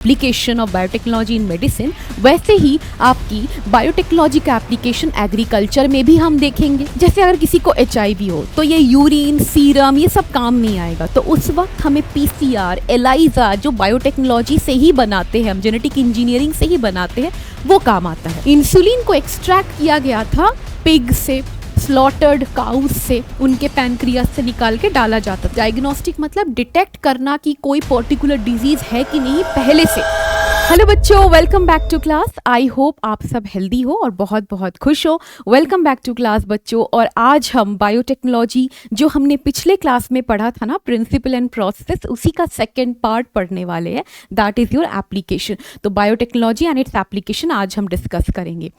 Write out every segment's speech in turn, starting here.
Application of biotechnology in medicine, वैसे ही आपकी biotechnology का एप्लीकेशन एग्रीकल्चर में भी हम देखेंगे। जैसे अगर किसी को HIV हो तो ये यूरिन, सीरम, ये सब काम नहीं आएगा, तो उस वक्त हमें PCR, ELISA जो बायोटेक्नोलॉजी से ही बनाते हैं, हम जेनेटिक इंजीनियरिंग से ही बनाते हैं, वो काम आता है। इंसुलिन को एक्सट्रैक्ट किया गया था पिग से, स्लॉटर्ड काउस से, उनके पैनक्रियास से निकाल के डाला जाता था। डायग्नोस्टिक मतलब डिटेक्ट करना कि कोई पर्टिकुलर डिजीज है कि नहीं पहले से। हेलो बच्चों, welcome back to class. I hope आप सब हेल्दी हो और बहुत बहुत खुश हो। वेलकम बैक टू क्लास बच्चों। और आज हम बायोटेक्नोलॉजी जो हमने पिछले क्लास में पढ़ा था ना, प्रिंसिपल एंड प्रोसेस, उसी का सेकेंड पार्ट पढ़ने वाले हैं, दैट इज योर एप्लीकेशन। तो बायोटेक्नोलॉजी एंड इट्स एप्लीकेशन आज हम डिस्कस करेंगे।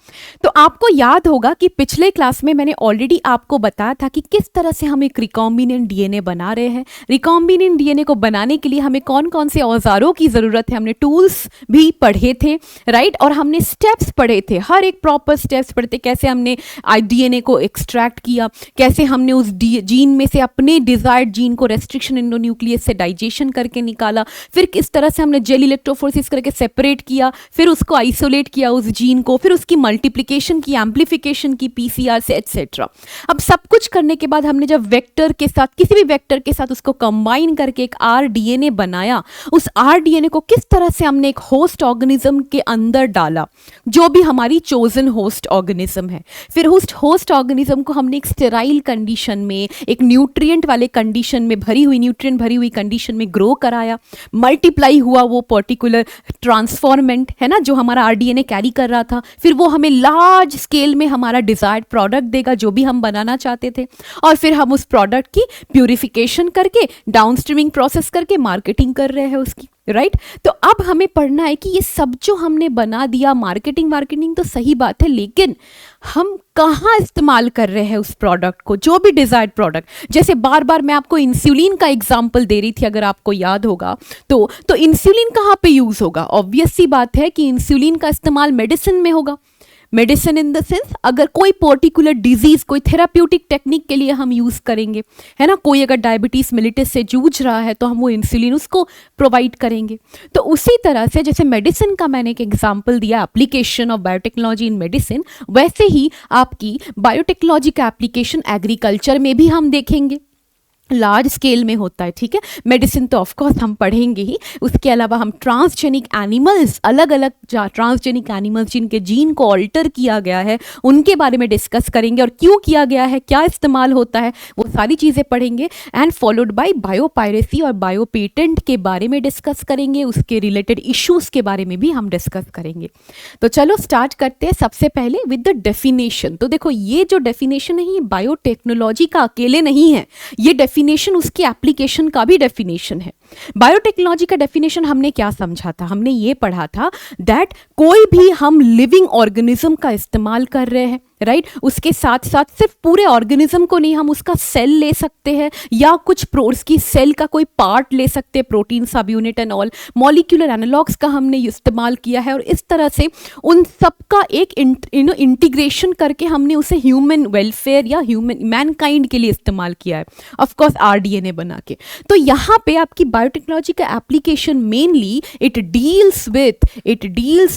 तो आपको याद होगा कि पिछले क्लास में मैंने ऑलरेडी आपको बताया था कि किस तरह से हम एक रिकॉम्बिनेंट DNA बना रहे हैं। रिकॉम्बिनेंट DNA को बनाने के लिए हमें कौन कौन से औजारों की ज़रूरत है, हमने टूल्स भी पढ़े थे, राइट। और हमने स्टेप्स पढ़े थे, हर एक प्रॉपर स्टेप्स पढ़े थे। कैसे हमने DNA को एक्सट्रैक्ट किया, कैसे हमने उस जीन में से अपने डिजायर्ड जीन को रेस्ट्रिक्शन एंडोन्यूक्लियस से डाइजेशन करके निकाला, फिर किस तरह से हमने जेल इलेक्ट्रोफोरेसिस करके सेपरेट किया, फिर उसको आइसोलेट किया उस जीन को, फिर उसकी मल्टीप्लिकेशन की, एम्प्लीफिकेशन की PCR से, एटसेट्रा। अब सब कुछ करने के बाद हमने जब वेक्टर के साथ, किसी भी वेक्टर के साथ उसको कंबाइन करके एक rDNA बनाया, उस rDNA को किस तरह से हमने एक होस्ट ऑर्गेनिज्म के अंदर डाला, जो भी हमारी चोजन होस्ट ऑर्गेनिज्म है। फिर उस होस्ट ऑर्गेनिज्म को हमने एक स्टेराइल कंडीशन में, एक न्यूट्रिएंट वाले कंडीशन में, न्यूट्रिएंट भरी हुई कंडीशन में ग्रो कराया, मल्टीप्लाई हुआ वो पर्टिकुलर ट्रांसफॉर्मेंट है ना, जो हमारा rDNA कैरी कर रहा था। फिर वो हमें लार्ज स्केल में हमारा डिजायर्ड प्रोडक्ट देगा, जो भी हम बनाना चाहते थे। और फिर हम उस प्रोडक्ट की प्यूरिफिकेशन करके, डाउनस्ट्रीमिंग प्रोसेस करके मार्केटिंग कर रहे हैं उसकी, राइट। तो अब हमें पढ़ना है कि ये सब जो हमने बना दिया, मार्केटिंग तो सही बात है, लेकिन हम कहाँ इस्तेमाल कर रहे हैं उस प्रोडक्ट को, जो भी डिजायर्ड प्रोडक्ट। जैसे बार बार मैं आपको इंसुलिन का एग्जांपल दे रही थी, अगर आपको याद होगा तो इंसुलिन कहाँ पे यूज होगा। ऑब्वियस सी बात है कि इंसुलिन का इस्तेमाल मेडिसिन में होगा। मेडिसिन इन द सेंस, अगर कोई पर्टिकुलर डिजीज, कोई थेराप्यूटिक टेक्निक के लिए हम यूज करेंगे, है ना। कोई अगर डायबिटीज मेलिटस से जूझ रहा है तो हम वो इंसुलिन उसको प्रोवाइड करेंगे। तो उसी तरह से जैसे मेडिसिन का मैंने एक एग्जांपल दिया, application of biotechnology in medicine, वैसे ही आपकी बायोटेक्नोलॉजी का एप्लीकेशन एग्रीकल्चर में भी हम देखेंगे, लार्ज स्केल में होता है, ठीक है। मेडिसिन तो ऑफ कोर्स हम पढ़ेंगे ही, उसके अलावा हम ट्रांसजेनिक एनिमल्स, अलग अलग ट्रांसजेनिक एनिमल्स जिनके जीन को ऑल्टर किया गया है, उनके बारे में डिस्कस करेंगे, और क्यों किया गया है, क्या इस्तेमाल होता है, वो सारी चीज़ें पढ़ेंगे। एंड फॉलोड बाय बायोपायरेसी और बायो पेटेंट के बारे में डिस्कस करेंगे, उसके रिलेटेड इश्यूज के बारे में भी हम डिस्कस करेंगे। तो चलो स्टार्ट करते हैं सबसे पहले विद द डेफिनेशन। तो देखो, ये जो डेफिनेशन है ये बायोटेक्नोलॉजी का अकेले नहीं है, ये डेफिनेशन उसकी एप्लीकेशन का भी डेफिनेशन है। बायोटेक्नोलॉजी का डेफिनेशन हमने क्या समझा था, हमने ये पढ़ा था दैट कोई भी हम लिविंग ऑर्गेनिज्म का इस्तेमाल कर रहे हैं, राइट। उसके साथ साथ सिर्फ पूरे ऑर्गेनिज्म को नहीं, हम उसका सेल ले सकते हैं, या कुछ उसकी सेल का कोई पार्ट ले सकते हैं, प्रोटीन, सब unit and all. Molecular analogues का हमने इस्तेमाल किया है, और इस तरह से उन सबका एक इंटीग्रेशन करके हमने उसे ह्यूमन वेलफेयर या ह्यूमन मैनकाइंड के लिए इस्तेमाल किया है, ऑफ कोर्स rDNA बना के। तो यहाँ पे आपकी बायोटेक्नोलॉजी का application mainly it deals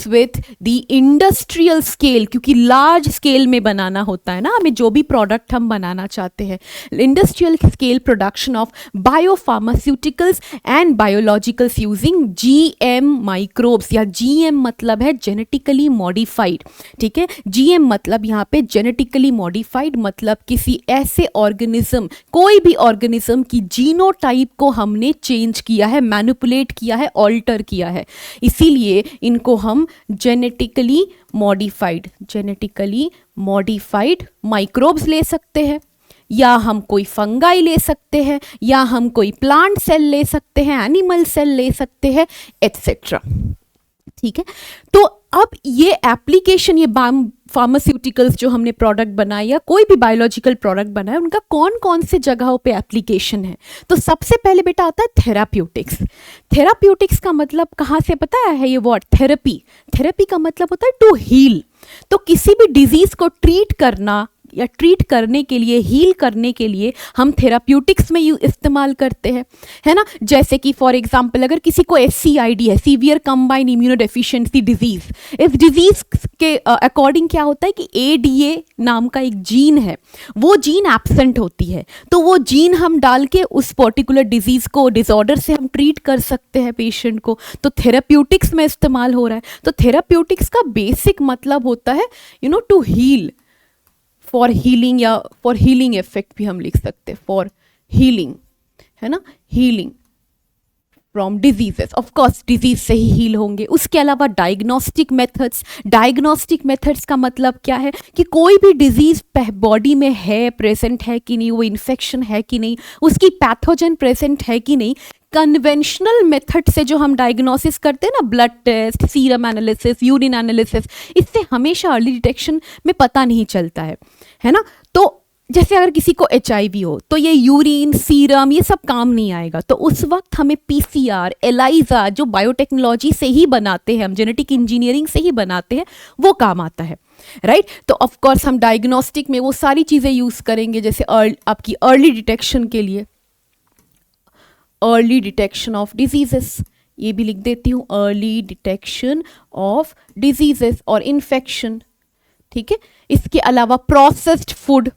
with the industrial scale, क्योंकि लार्ज स्केल में बनाना होता है ना हमें, जो भी प्रोडक्ट हम बनाना चाहते हैं। Industrial scale production of biopharmaceuticals and biologicals using GM microbes, या GM मतलब है जेनेटिकली मॉडिफाइड, ठीक है। GM मतलब यहाँ पे जेनेटिकली मॉडिफाइड, मतलब किसी ऐसे ऑर्गेनिज्म, कोई भी ऑर्गेनिज्म की जीनोटाइप को हमने चेंज किया है, मैनिपुलेट किया है, ऑल्टर किया है, इसीलिए इनको हम जेनेटिकली मॉडिफाइड माइक्रोब्स ले सकते हैं, या हम कोई फंगाई ले सकते हैं, या हम कोई प्लांट सेल ले सकते हैं, एनिमल सेल ले सकते हैं, एटसेट्रा, ठीक है। तो अब ये एप्लीकेशन, ये फार्मास्यूटिकल्स जो हमने प्रोडक्ट बनाए या कोई भी बायोलॉजिकल प्रोडक्ट बनाए, उनका कौन कौन से जगहों पे एप्लीकेशन है। तो सबसे पहले बेटा आता है थेराप्यूटिक्स। थेराप्यूटिक्स का मतलब कहाँ से पता है ये वर्ड, थेरेपी का मतलब होता है टू हील। तो किसी भी डिजीज को ट्रीट करना या ट्रीट करने के लिए, हील करने के लिए हम थेराप्यूटिक्स में इस्तेमाल करते हैं, है ना। जैसे कि फॉर एग्जांपल अगर किसी को SCID है, सीवियर कंबाइंड इम्यूनोडेफिशिएंसी डिजीज, इस डिजीज के अकॉर्डिंग क्या होता है कि ADA नाम का एक जीन है, वो जीन एब्सेंट होती है, तो वो जीन हम डाल के उस पर्टिकुलर डिजीज को, डिसऑर्डर से हम ट्रीट कर सकते हैं पेशेंट को। तो थेराप्यूटिक्स में इस्तेमाल हो रहा है। तो थेराप्यूटिक्स का बेसिक मतलब होता है टू हील, फॉर हीलिंग, या फॉर हीलिंग इफेक्ट भी हम लिख सकते हैं, फॉर हीलिंग, है ना, healing from diseases. Of course disease से ही हील होंगे। उसके अलावा डायग्नोस्टिक मेथड्स का मतलब क्या है कि कोई भी डिजीज बॉडी में है, प्रेजेंट है कि नहीं, वो इन्फेक्शन है कि नहीं, उसकी पैथोजन प्रेजेंट है कि नहीं, कन्वेंशनल मेथड से जो हम डायग्नोसिस करते हैं ना, blood test, serum analysis, urine analysis, इससे हमेशा अर्ली डिटेक्शन में पता नहीं चलता है ना। तो जैसे अगर किसी को HIV हो तो ये यूरिन, सीरम, ये सब काम नहीं आएगा, तो उस वक्त हमें PCR, ELISA जो बायोटेक्नोलॉजी से ही बनाते हैं, हम जेनेटिक इंजीनियरिंग से ही बनाते हैं, वो काम आता है, राइट। तो ऑफ कोर्स हम डायग्नोस्टिक में वो सारी चीज़ें यूज़ करेंगे, जैसे आपकी अर्ली डिटेक्शन के लिए, अर्ली डिटेक्शन ऑफ डिजीजेस, ये भी लिख देती हूँ, अर्ली डिटेक्शन ऑफ डिजीजेस और इन्फेक्शन, ठीक है। इसके अलावा प्रोसेस्ड फूड,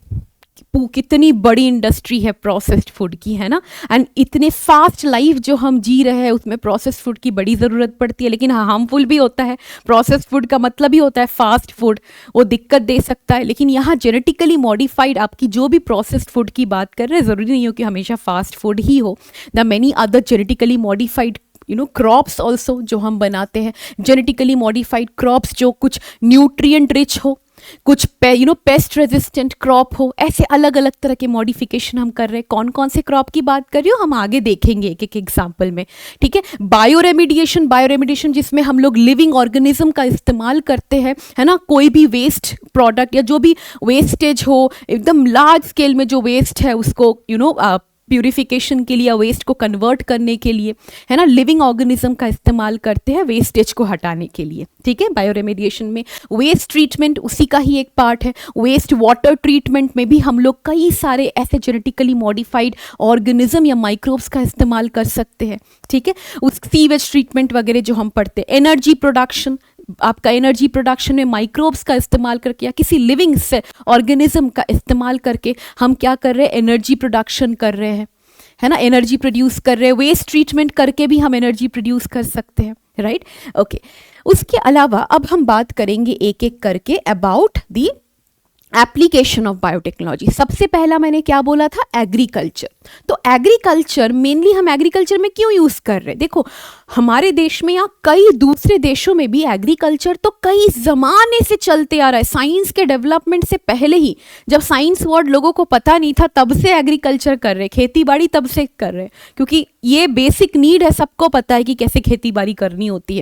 कितनी बड़ी इंडस्ट्री है प्रोसेस्ड फूड की, है ना। एंड इतने फास्ट लाइफ जो हम जी रहे हैं उसमें प्रोसेस्ड फूड की बड़ी ज़रूरत पड़ती है, लेकिन हार्मफुल भी होता है। प्रोसेस्ड फूड का मतलब ही होता है फास्ट फूड, वो दिक्कत दे सकता है। लेकिन यहाँ जेनेटिकली मॉडिफाइड आपकी जो भी प्रोसेस्ड फूड की बात कर रहे हैं, ज़रूरी नहीं हो कि हमेशा फास्ट फूड ही हो। The many other genetically modified crops also जो हम बनाते हैं, जेनेटिकली मॉडिफाइड क्रॉप्स जो कुछ न्यूट्रिएंट रिच हो, कुछ पेस्ट रेजिस्टेंट क्रॉप हो, ऐसे अलग अलग तरह के मॉडिफिकेशन हम कर रहे हैं। कौन कौन से क्रॉप की बात कर रही हो हम आगे देखेंगे एक एक एग्जाम्पल में, ठीक है। बायोरेमिडिएशन जिसमें हम लोग लिविंग ऑर्गेनिज्म का इस्तेमाल करते हैं, है ना। कोई भी वेस्ट प्रोडक्ट या जो भी वेस्टेज हो, एकदम लार्ज स्केल में जो वेस्ट है उसको प्यूरिफिकेशन के लिए या वेस्ट को कन्वर्ट करने के लिए, है ना, लिविंग ऑर्गेनिज्म का इस्तेमाल करते हैं वेस्टेज को हटाने के लिए, ठीक है। बायोरेमेडिएशन में वेस्ट ट्रीटमेंट उसी का ही एक पार्ट है। वेस्ट वाटर ट्रीटमेंट में भी हम लोग कई सारे ऐसे जेनेटिकली मॉडिफाइड ऑर्गेनिज्म या माइक्रोब्स का इस्तेमाल कर सकते हैं, ठीक है। उस सीवेज ट्रीटमेंट वगैरह जो हम पढ़ते हैं। एनर्जी प्रोडक्शन, आपका एनर्जी प्रोडक्शन में माइक्रोब्स का इस्तेमाल करके या किसी लिविंग से ऑर्गेनिज्म का इस्तेमाल करके हम क्या कर रहे हैं, एनर्जी प्रोडक्शन कर रहे हैं, है ना, एनर्जी प्रोड्यूस कर रहे हैं। वेस्ट ट्रीटमेंट करके भी हम एनर्जी प्रोड्यूस कर सकते हैं, राइट, ओके। उसके अलावा अब हम बात करेंगे एक एक करके about the application of biotechnology. सबसे पहला मैंने क्या बोला था, एग्रीकल्चर। तो एग्रीकल्चर मेनली हम एग्रीकल्चर में क्यों यूज़ कर रहे हैं, देखो हमारे देश में या कई दूसरे देशों में भी एग्रीकल्चर तो कई ज़माने से चलते आ रहा है। साइंस के डेवलपमेंट से पहले ही, जब साइंस वर्ड लोगों को पता नहीं था, तब से एग्रीकल्चर कर रहे, खेती बाड़ी तब से कर रहे, क्योंकि ये बेसिक नीड है, सबको पता है कि कैसे खेती बाड़ी करनी होती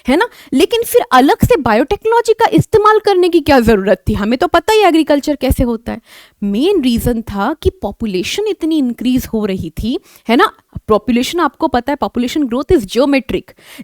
है ना। लेकिन फिर अलग से बायोटेक्नोलॉजी का इस्तेमाल करने की क्या ज़रूरत थी, हमें तो पता ही एग्रीकल्चर कैसे होता है। मेन रीज़न था कि पॉपुलेशन इतनी इंक्रीज हो रही थी, है ना। पॉपुलेशन, आपको पता है population growth is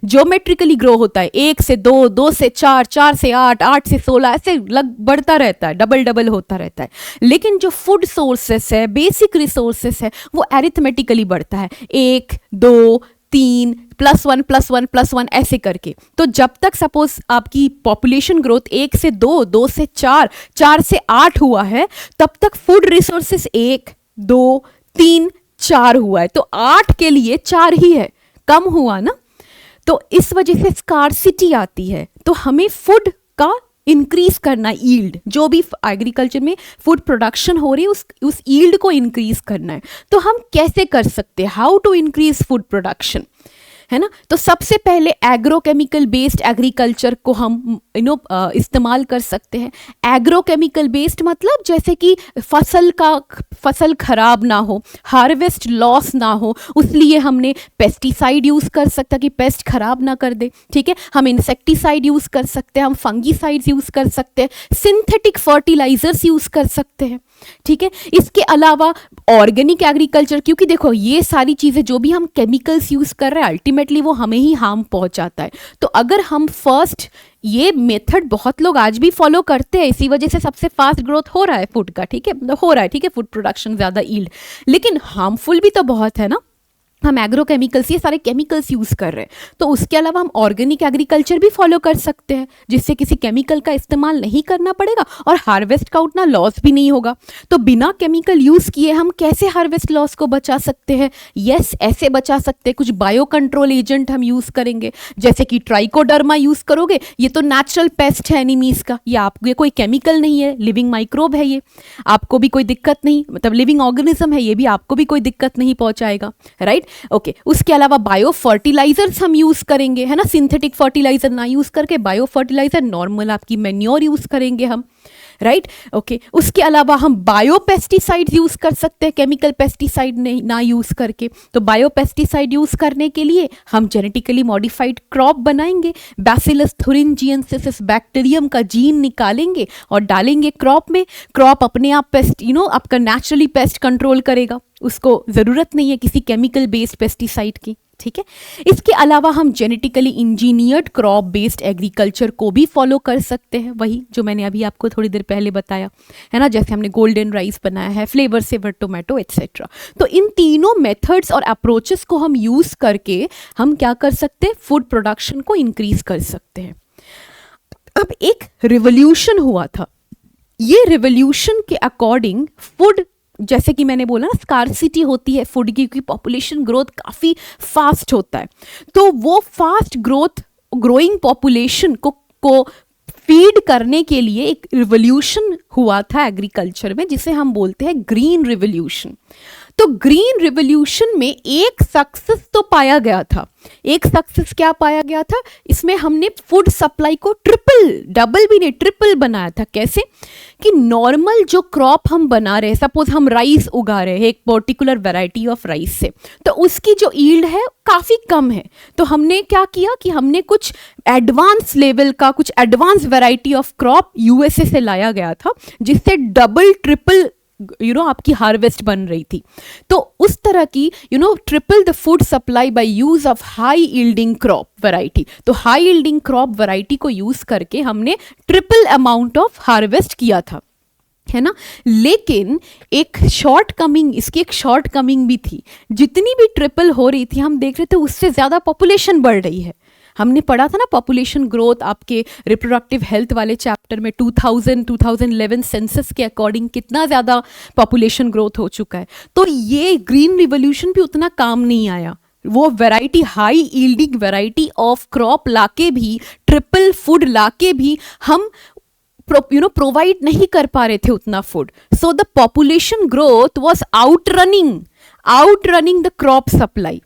geometrically grow होता है, 1 से 2, 2 से 4, 4 से 8, 8 से 16, ऐसे बढ़ता रहता है, डबल होता रहता है। लेकिन जो फूड सोर्सेस है, बेसिक रिसोर्सेस है, वो एरिथमेटिकली बढ़ता है, 1, 2, 3 +1 ऐसे करके। तो जब तक सपोज आपकी पॉपुलेशन ग्रोथ 1 से 2, 2 से 4, 4 से 8 हुआ है, तब तक फूड रिसोर्सेस 1, 2, 3, 4 हुआ है। तो 8 के लिए 4 ही है, कम हुआ ना। तो इस वजह से स्कार्सिटी आती है। तो हमें फूड का इंक्रीज करना, यील्ड, जो भी एग्रीकल्चर में फूड प्रोडक्शन हो रही है उस यील्ड को इंक्रीज करना है। तो हम कैसे कर सकते हैं, how to increase food production, है ना। तो सबसे पहले एग्रोकेमिकल बेस्ड एग्रीकल्चर को हम इस्तेमाल कर सकते हैं। एग्रोकेमिकल बेस्ड मतलब जैसे कि फसल खराब ना हो, हार्वेस्ट लॉस ना हो, उसलिए हमने पेस्टिसाइड यूज़ कर सकता कि पेस्ट खराब ना कर दे, ठीक है। हम इंसेक्टिसाइड यूज़ कर सकते हैं, हम फंगीसाइड्स यूज़ कर सकते हैं, सिंथेटिक फर्टिलाइजर्स यूज़ कर सकते हैं, ठीक है। इसके अलावा ऑर्गेनिक एग्रीकल्चर, क्योंकि देखो ये सारी चीज़ें जो भी हम केमिकल्स यूज़ कर रहे हैं अल्टीमेटली वो हमें ही हार्म पहुंचाता है। तो अगर हम फर्स्ट, ये मेथड बहुत लोग आज भी फॉलो करते हैं, इसी वजह से सबसे फास्ट ग्रोथ हो रहा है फूड का, ठीक है, मतलब हो रहा है, ठीक है, फूड प्रोडक्शन ज़्यादा ईल्ड, लेकिन हार्मफुल भी तो बहुत है ना। हम एग्रो केमिकल्स, ये सारे केमिकल्स यूज़ कर रहे हैं। तो उसके अलावा हम ऑर्गेनिक एग्रीकल्चर भी फॉलो कर सकते हैं, जिससे किसी केमिकल का इस्तेमाल नहीं करना पड़ेगा और हार्वेस्ट का उतना लॉस भी नहीं होगा। तो बिना केमिकल यूज़ किए हम कैसे हार्वेस्ट लॉस को बचा सकते हैं? यस, ऐसे बचा सकते हैं, कुछ बायो कंट्रोल एजेंट हम यूज़ करेंगे, जैसे कि ट्राइकोडर्मा यूज़ करोगे, ये तो नेचुरल पेस्ट है एनिमीज़ का, ये कोई केमिकल नहीं है, लिविंग माइक्रोब है, ये आपको भी कोई दिक्कत नहीं, मतलब लिविंग ऑर्गेनिज्म है, ये भी आपको भी कोई दिक्कत नहीं पहुंचाएगा, राइट। ओके, उसके अलावा बायो फर्टिलाइजर्स हम यूज करेंगे, है ना, सिंथेटिक फर्टिलाइजर ना यूज करके बायो फर्टिलाइजर, नॉर्मल आपकी मैन्योर यूज करेंगे हम, राइट। ओके, उसके अलावा हम बायो पेस्टिसाइड यूज कर सकते हैं, केमिकल पेस्टिसाइड नहीं ना यूज करके। तो बायो पेस्टिसाइड यूज करने के लिए हम जेनेटिकली मॉडिफाइड क्रॉप बनाएंगे, बैसिलस थुरिनजिएंसिस बैक्टीरियम का जीन निकालेंगे और डालेंगे क्रॉप में। क्रॉप अपने आप पेस्ट, आपका नेचुरली पेस्ट कंट्रोल करेगा, उसको ज़रूरत नहीं है किसी केमिकल बेस्ड पेस्टिसाइड की, ठीक है। इसके अलावा हम genetically engineered crop based agriculture को भी फॉलो कर सकते हैं, वही जो मैंने अभी आपको थोड़ी देर पहले बताया, है ना, जैसे हमने गोल्डन राइस बनाया है, फ्लेवर सेवर टोमेटो एक्सेट्रा। तो इन तीनों मेथड्स और अप्रोचेस को हम यूज़ करके हम क्या कर सकते हैं, फूड प्रोडक्शन को इंक्रीज कर सकते हैं। अब एक रिवोल्यूशन हुआ था, ये रिवोल्यूशन के अकॉर्डिंग फूड, जैसे कि मैंने बोला ना, स्कार्सिटी होती है फूड की, क्योंकि पॉपुलेशन ग्रोथ काफ़ी फास्ट होता है। तो वो फास्ट ग्रोइंग पॉपुलेशन को फीड करने के लिए एक रिवोल्यूशन हुआ था एग्रीकल्चर में, जिसे हम बोलते हैं ग्रीन रिवोल्यूशन। तो ग्रीन रिवोल्यूशन में एक सक्सेस तो पाया गया था। एक सक्सेस क्या पाया गया था? इसमें हमने फूड सप्लाई को डबल भी नहीं, ट्रिपल बनाया था। कैसे? कि नॉर्मल जो क्रॉप हम बना रहे हैं, सपोज हम राइस उगा रहे हैं एक पर्टिकुलर वैरायटी ऑफ राइस से, तो उसकी जो ईल्ड है काफ़ी कम है। तो हमने क्या किया कि हमने कुछ एडवांस लेवल का, कुछ advance variety of crop USA से लाया गया था, जिससे डबल ट्रिपल आपकी हार्वेस्ट बन रही थी। तो उस तरह की triple the food supply by use of high yielding crop variety. तो हाई यील्डिंग क्रॉप वैरायटी को यूज करके हमने ट्रिपल अमाउंट ऑफ हार्वेस्ट किया था, है ना। लेकिन इसकी एक शॉर्ट कमिंग भी थी। जितनी भी ट्रिपल हो रही थी, हम देख रहे थे उससे ज़्यादा पॉपुलेशन बढ़ रही है। हमने पढ़ा था ना पॉपुलेशन ग्रोथ आपके रिप्रोडक्टिव हेल्थ वाले चैप्टर में, 2011 सेंसस के अकॉर्डिंग कितना ज़्यादा पॉपुलेशन ग्रोथ हो चुका है। तो ये ग्रीन रिवोल्यूशन भी उतना काम नहीं आया। वो variety, high yielding variety of crop लाके भी, ट्रिपल फूड लाके भी हम प्रोवाइड नहीं कर पा रहे थे उतना food. So the population growth was outrunning the crop supply.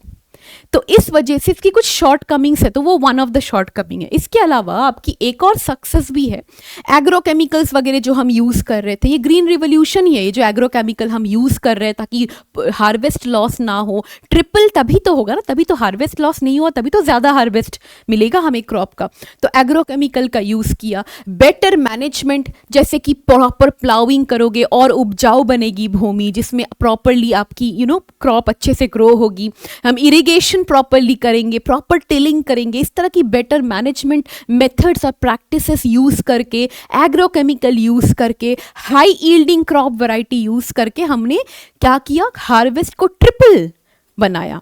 तो इस वजह से इसकी कुछ शॉर्ट कमिंग्स है, तो वो one of the short coming है। इसके अलावा आपकी एक और सक्सेस भी है, एग्रो केमिकल्स वगैरह जो हम यूज़ कर रहे थे, ये ग्रीन रिवोल्यूशन ही है। ये जो एग्रो केमिकल हम यूज़ कर रहे हैं ताकि हार्वेस्ट लॉस ना हो, ट्रिपल तभी तो होगा ना, तभी तो हार्वेस्ट लॉस नहीं हुआ, तभी तो ज़्यादा हार्वेस्ट मिलेगा हमें क्रॉप का। तो एग्रो केमिकल का यूज़ किया। बेटर मैनेजमेंट, जैसे कि प्रॉपर प्लाउइंग करोगे और उपजाऊ बनेगी भूमि, जिसमें प्रॉपरली आपकी क्रॉप अच्छे से ग्रो होगी। हम इरिगेशन प्रॉपरली करेंगे, प्रॉपर टिलिंग करेंगे। इस तरह की बेटर मैनेजमेंट मेथड्स और प्रैक्टिसेस यूज करके, एग्रो केमिकल यूज करके, high yielding crop variety use करके हमने क्या किया, हार्वेस्ट को ट्रिपल बनाया।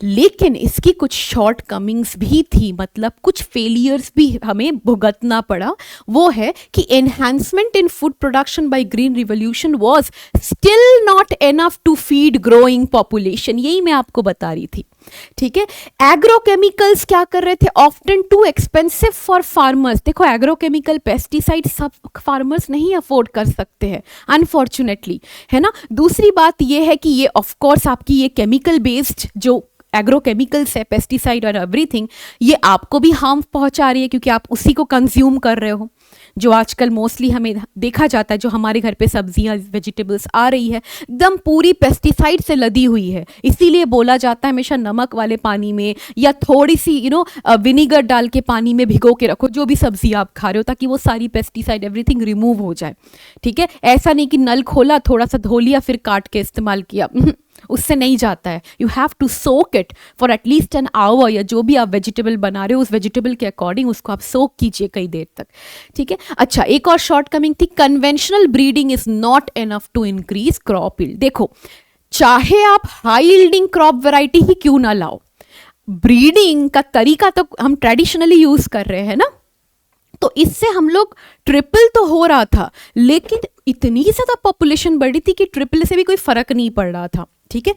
लेकिन इसकी कुछ शॉर्ट कमिंग्स भी थी, मतलब कुछ फेलियर्स भी हमें भुगतना पड़ा। वो है कि enhancement in food production by green revolution was still not enough to feed growing population. यही मैं आपको बता रही थी, ठीक है। एग्रो केमिकल्स क्या कर रहे थे, often too expensive for farmers. देखो, एग्रो केमिकल पेस्टिसाइड सब फार्मर्स नहीं अफोर्ड कर सकते हैं अनफॉर्चुनेटली, है ना। दूसरी बात ये है कि ये ऑफकोर्स आपकी ये केमिकल बेस्ड जो एग्रोकेमिकल्स है, पेस्टिसाइड और एवरीथिंग, ये आपको भी हार्म पहुंचा रही है क्योंकि आप उसी को कंज्यूम कर रहे हो। जो आजकल मोस्टली हमें देखा जाता है, जो हमारे घर पे सब्जियां वेजिटेबल्स आ रही है एकदम पूरी पेस्टिसाइड से लदी हुई है। इसीलिए बोला जाता है हमेशा नमक वाले पानी में या थोड़ी सी विनीगर डाल के पानी में भिगो के रखो जो भी सब्जी आप खा रहे हो, ताकि वो सारी पेस्टिसाइड एवरीथिंग रिमूव हो जाए। ठीक है, ऐसा नहीं कि नल खोला, थोड़ा सा धो लिया, फिर काट के इस्तेमाल किया, उससे नहीं जाता है। You have to soak it for at least an hour, या जो भी आप वेजिटेबल बना रहे हो उस वेजिटेबल के अकॉर्डिंग उसको आप सोक कीजिए कई देर तक। ठीक है, अच्छा एक और शॉर्टकमिंग थी, conventional breeding is not enough to increase crop yield. देखो, चाहे आप हाई यील्डिंग क्रॉप वैरायटी ही क्यों ना लाओ, ब्रीडिंग का तरीका तो हम ट्रेडिशनली यूज कर रहे हैं ना, तो इससे हम लोग ट्रिपल तो हो रहा था, लेकिन इतनी ज़्यादा पॉपुलेशन बढ़ी थी कि ट्रिपल से भी कोई फर्क नहीं पड़ रहा था। ठीक है,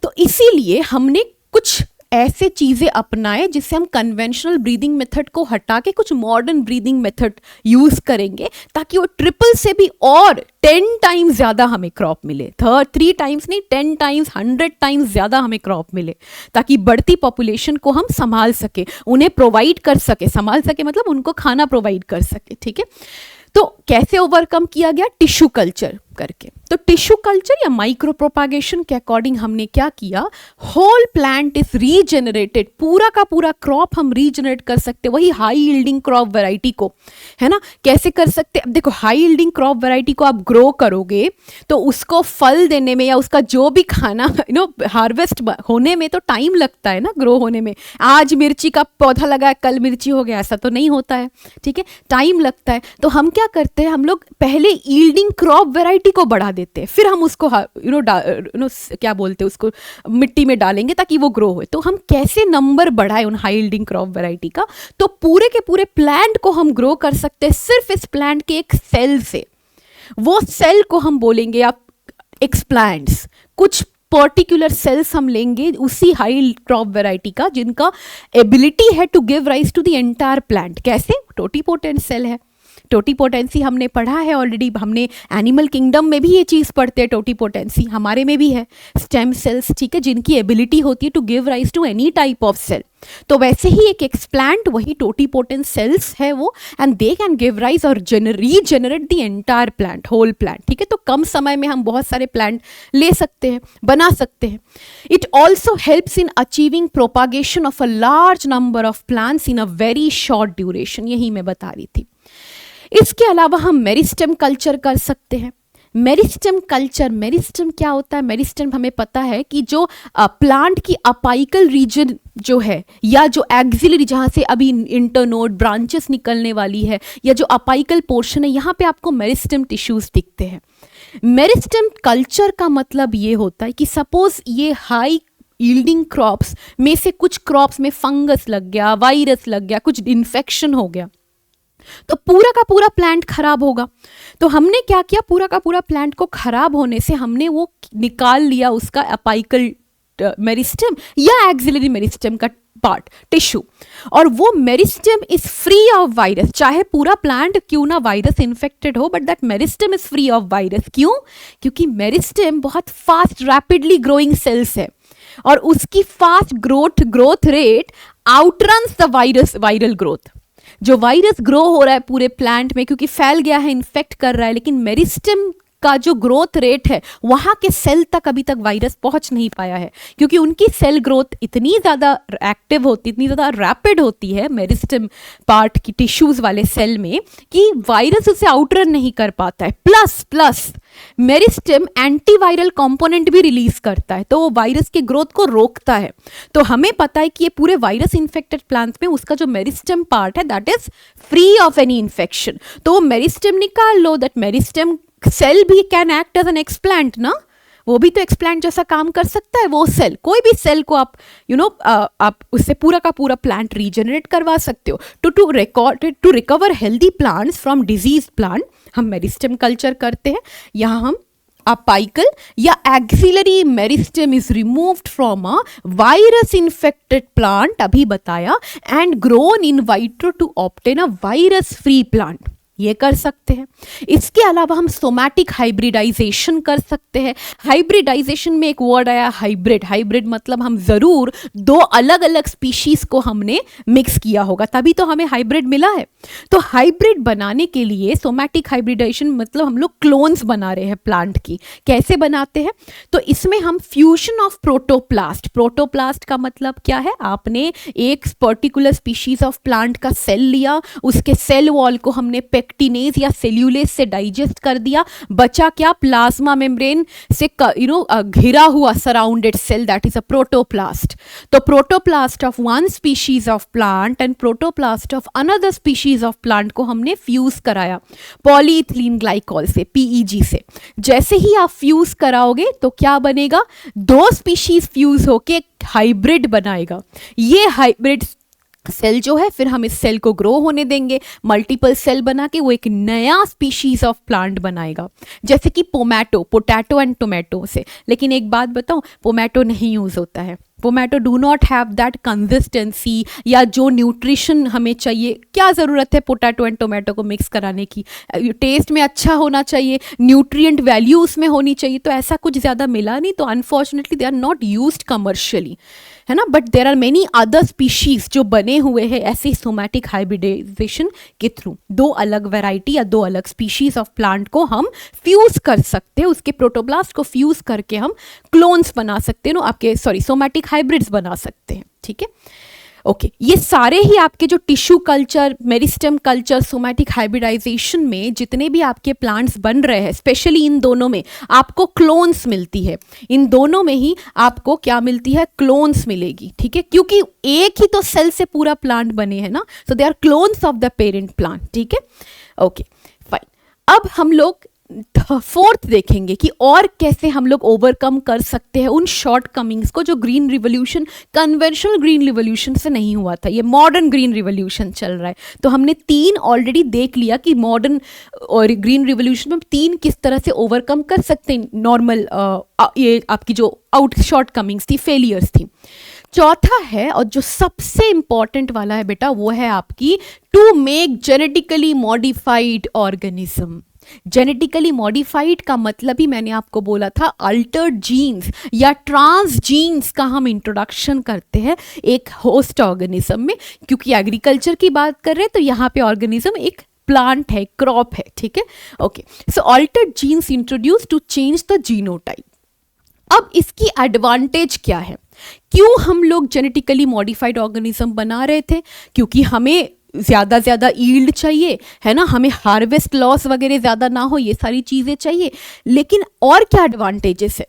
तो इसीलिए हमने कुछ ऐसे चीज़ें अपनाए जिससे हम कन्वेंशनल ब्रीदिंग मेथड को हटा के कुछ मॉडर्न ब्रीदिंग मेथड यूज़ करेंगे, ताकि वो ट्रिपल से भी और 10 टाइम्स ज़्यादा हमें क्रॉप मिले। 3 टाइम्स नहीं, 10 टाइम्स, 100 टाइम्स ज़्यादा हमें क्रॉप मिले, ताकि बढ़ती पॉपुलेशन को हम संभाल सके, उन्हें प्रोवाइड कर सके। संभाल सके मतलब उनको खाना प्रोवाइड कर सके। ठीक है, तो कैसे ओवरकम किया गया? टिश्यू कल्चर करके। तो टिश्यू कल्चर या माइक्रो प्रोपागेशन के अकॉर्डिंग हमने क्या किया, होल प्लांट इज रीजेनरेटेड, पूरा का पूरा क्रॉप हम रीजेनरेट कर सकते, वही हाई यील्डिंग क्रॉप वैरायटी को, है ना। कैसे कर सकते? अब देखो, हाई यील्डिंग क्रॉप वैरायटी को आप ग्रो करोगे तो उसको फल देने में या उसका जो भी खाना हार्वेस्ट होने में तो टाइम लगता है ना, ग्रो होने में। आज मिर्ची का पौधा लगा कल मिर्ची हो गया, ऐसा तो नहीं होता है। ठीक है, टाइम लगता है। तो हम क्या करते हैं, हम लोग पहले यील्डिंग क्रॉप वैरायटी को बढ़ा देते हैं, फिर हम उसको क्या बोलते हैं, उसको मिट्टी में डालेंगे ताकि वो ग्रो हो। तो हम कैसे नंबर बढ़ाए उन हाई यील्डिंग क्रॉप वैरायटी का? तो पूरे के पूरे प्लांट को हम ग्रो कर सकते हैं सिर्फ इस प्लांट के एक सेल से। वो सेल को हम बोलेंगे आप एक्सप्लांट्स। कुछ पर्टिकुलर सेल्स हम लेंगे उसी हाई क्रॉप वैरायटी का जिनका एबिलिटी है to give rise to the entire plant. कैसे? टोटीपोटेंट सेल है। टोटीपोटेंसी हमने पढ़ा है ऑलरेडी, हमने एनिमल किंगडम में भी ये चीज़ पढ़ते हैं, टोटीपोटेंसी हमारे में भी है। स्टेम सेल्स, ठीक है, जिनकी एबिलिटी होती है to give rise to any type of cell. तो वैसे ही एक एक्सप्लांट वही टोटीपोटेंट सेल्स है वो, and they can give rise और regenerate the entire plant, whole plant. ठीक है, तो कम समय में हम बहुत सारे प्लांट ले सकते हैं, बना सकते हैं। It also helps in achieving propagation of a large number of plants in a very short duration. यही मैं बता रही थी। इसके अलावा हम मेरिस्टेम कल्चर कर सकते हैं। मेरिस्टेम कल्चर, मेरिस्टेम क्या होता है? मेरिस्टेम हमें पता है कि जो प्लांट की अपाइकल रीजन जो है, या जो एक्सिलरी जहाँ से अभी इंटरनोड ब्रांचेस निकलने वाली है, या जो अपाइकल पोर्शन है, यहाँ पे आपको मेरिस्टेम टिश्यूज दिखते हैं। मेरिस्टेम कल्चर का मतलब ये होता है कि सपोज ये हाई यील्डिंग क्रॉप्स में से कुछ क्रॉप्स में फंगस लग गया, वायरस लग गया, कुछ इन्फेक्शन हो गया, तो पूरा का पूरा प्लांट खराब होगा। तो हमने क्या किया, पूरा का पूरा प्लांट को खराब होने से हमने वो निकाल लिया उसका अपाइकल मेरिस्टेम या एक्सिलरी मेरिस्टेम का पार्ट, टिश्यू, और वो meristem is free of virus. चाहे पूरा प्लांट क्यों ना वायरस इन्फेक्टेड हो, but that meristem is free of virus. क्यों? क्योंकि मेरिस्टेम बहुत फास्ट रैपिडली ग्रोइंग सेल्स है और उसकी fast growth rate outruns the viral growth. जो वायरस ग्रो हो रहा है पूरे प्लांट में क्योंकि फैल गया है, इन्फेक्ट कर रहा है, लेकिन मेरिस्टेम का जो ग्रोथ रेट है वहाँ के सेल तक अभी तक वायरस पहुँच नहीं पाया है, क्योंकि उनकी सेल ग्रोथ इतनी ज़्यादा एक्टिव होती, इतनी ज़्यादा रैपिड होती है मेरिस्टेम पार्ट की टिश्यूज़ वाले सेल में, कि वायरस उसे आउटरन नहीं कर पाता है। प्लस मेरिस्टेम एंटीवायरल कंपोनेंट भी रिलीज करता है, तो वो वायरस के ग्रोथ को रोकता है। तो हमें पता है कि ये पूरे वायरस इन्फेक्टेड प्लांट्स में उसका जो मेरिस्टेम पार्ट है that is free of any infection. तो वो मेरिस्टेम निकाल लो, दैट मेरिस्टेम सेल भी can act as an explant ना, वो भी तो एक्सप्लांट जैसा काम कर सकता है। वो सेल, कोई भी सेल को आप आप उससे पूरा का पूरा प्लांट रीजनरेट करवा सकते हो। To recover healthy plants from disease plant हम मेरिस्टेम कल्चर करते हैं। यहाँ हम apical or axillary meristem is removed from a virus infected plant, अभी बताया, and grown in vitro to obtain a virus free plant. ये कर सकते हैं। इसके अलावा हम सोमैटिक हाइब्रिडाइजेशन कर सकते हैं। हाइब्रिडाइजेशन में एक वर्ड आया हाइब्रिड। हाइब्रिड मतलब हम ज़रूर दो अलग अलग स्पीशीज़ को हमने मिक्स किया होगा, तभी तो हमें हाइब्रिड मिला है। तो हाइब्रिड बनाने के लिए सोमैटिक हाइब्रिडाइजेशन मतलब हम लोग क्लोन्स बना रहे हैं प्लांट की। कैसे बनाते हैं? तो इसमें हम फ्यूजन ऑफ प्रोटोप्लास्ट। प्रोटोप्लास्ट का मतलब क्या है? आपने एक पर्टिकुलर स्पीशीज ऑफ प्लांट का सेल लिया, उसके सेल वॉल को हमने पेक्टिनेज या सेल्यूलेज से डाइजेस्ट कर दिया, बचा क्या? प्लाज्मा मेम्ब्रेन से घिरा हुआ surrounded cell, that is a protoplast. तो protoplast of one species of plant and protoplast of another species of plant को हमने फ्यूज कराया पॉलीइथिलीन ग्लाइकॉल से, पीईजी से। जैसे ही आप फ्यूज कराओगे तो क्या बनेगा? दो स्पीशीज फ्यूज होके हाइब्रिड बनाएगा। ये हाइब्रिड सेल जो है, फिर हम इस सेल को ग्रो होने देंगे, मल्टीपल सेल बना के वो एक नया स्पीशीज ऑफ प्लांट बनाएगा। जैसे कि पोटैटो एंड टोमेटो से। लेकिन एक बात बताऊं, पोटैटो नहीं यूज होता है। Potato do not have that consistency या जो न्यूट्रिशन हमें चाहिए। क्या ज़रूरत है पोटैटो एंड टोमेटो को मिक्स कराने की? टेस्ट में अच्छा होना चाहिए, न्यूट्रिएंट वैल्यू उसमें होनी चाहिए, तो ऐसा कुछ ज़्यादा मिला नहीं, तो unfortunately they are not used commercially, है ना। But there are many other species जो बने हुए हैं ऐसे सोमैटिक हाइब्रिडाइजेशन के थ्रू। दो अलग वैरायटी या दो अलग स्पीशीज ऑफ प्लांट को हम फ्यूज कर सकते हैं, उसके प्रोटोप्लास्ट को फ्यूज करके हम क्लोन्स बना सकते हैं, आपके सोमैटिक हाइब्रिड्स बना सकते हैं। ठीक है, ओके। ये सारे ही आपके जो tissue culture, meristem culture, somatic hybridization में जितने भी आपके प्लांट्स बन रहे हैं, स्पेशली इन दोनों में आपको क्लोन्स मिलती है। इन दोनों में ही आपको क्या मिलती है? क्लोन्स मिलेगी। ठीक है, क्योंकि एक ही तो सेल से पूरा प्लांट बने हैं ना, so they are clones of the parent plant. ठीक है, ओके फाइन। अब हम लोग फोर्थ देखेंगे कि और कैसे हम लोग ओवरकम कर सकते हैं उन शॉर्ट कमिंग्स को जो green revolution, conventional green revolution से नहीं हुआ था, ये मॉडर्न ग्रीन रिवॉल्यूशन चल रहा है। तो हमने तीन ऑलरेडी देख लिया कि मॉडर्न और ग्रीन रिवॉल्यूशन में तीन किस तरह से ओवरकम कर सकते हैं नॉर्मल ये आपकी जो शॉर्ट कमिंग्स थी, फेलियर्स थी। चौथा है और जो सबसे इंपॉर्टेंट वाला है बेटा, वो है आपकी to make genetically modified organism. Genetically modified का मतलब ही मैंने आपको बोला था, अल्टर्ड जीन्स या ट्रांस जीन्स का हम इंट्रोडक्शन करते हैं एक होस्ट ऑर्गेनिज्म में। क्योंकि एग्रीकल्चर की बात कर रहे हैं तो यहाँ पे ऑर्गेनिज्म एक प्लांट है, क्रॉप है। ठीक है, okay. So altered genes introduce to change the genotype. अब इसकी एडवांटेज क्या है? क्यों हम लोग जेनेटिकली मॉडिफाइड ऑर्गेनिज्म बना रहे थे? क्योंकि हमें ज़्यादा ईल्ड चाहिए, है ना, हमें हार्वेस्ट लॉस वगैरह ज़्यादा ना हो, ये सारी चीज़ें चाहिए। लेकिन और क्या एडवांटेजेस है?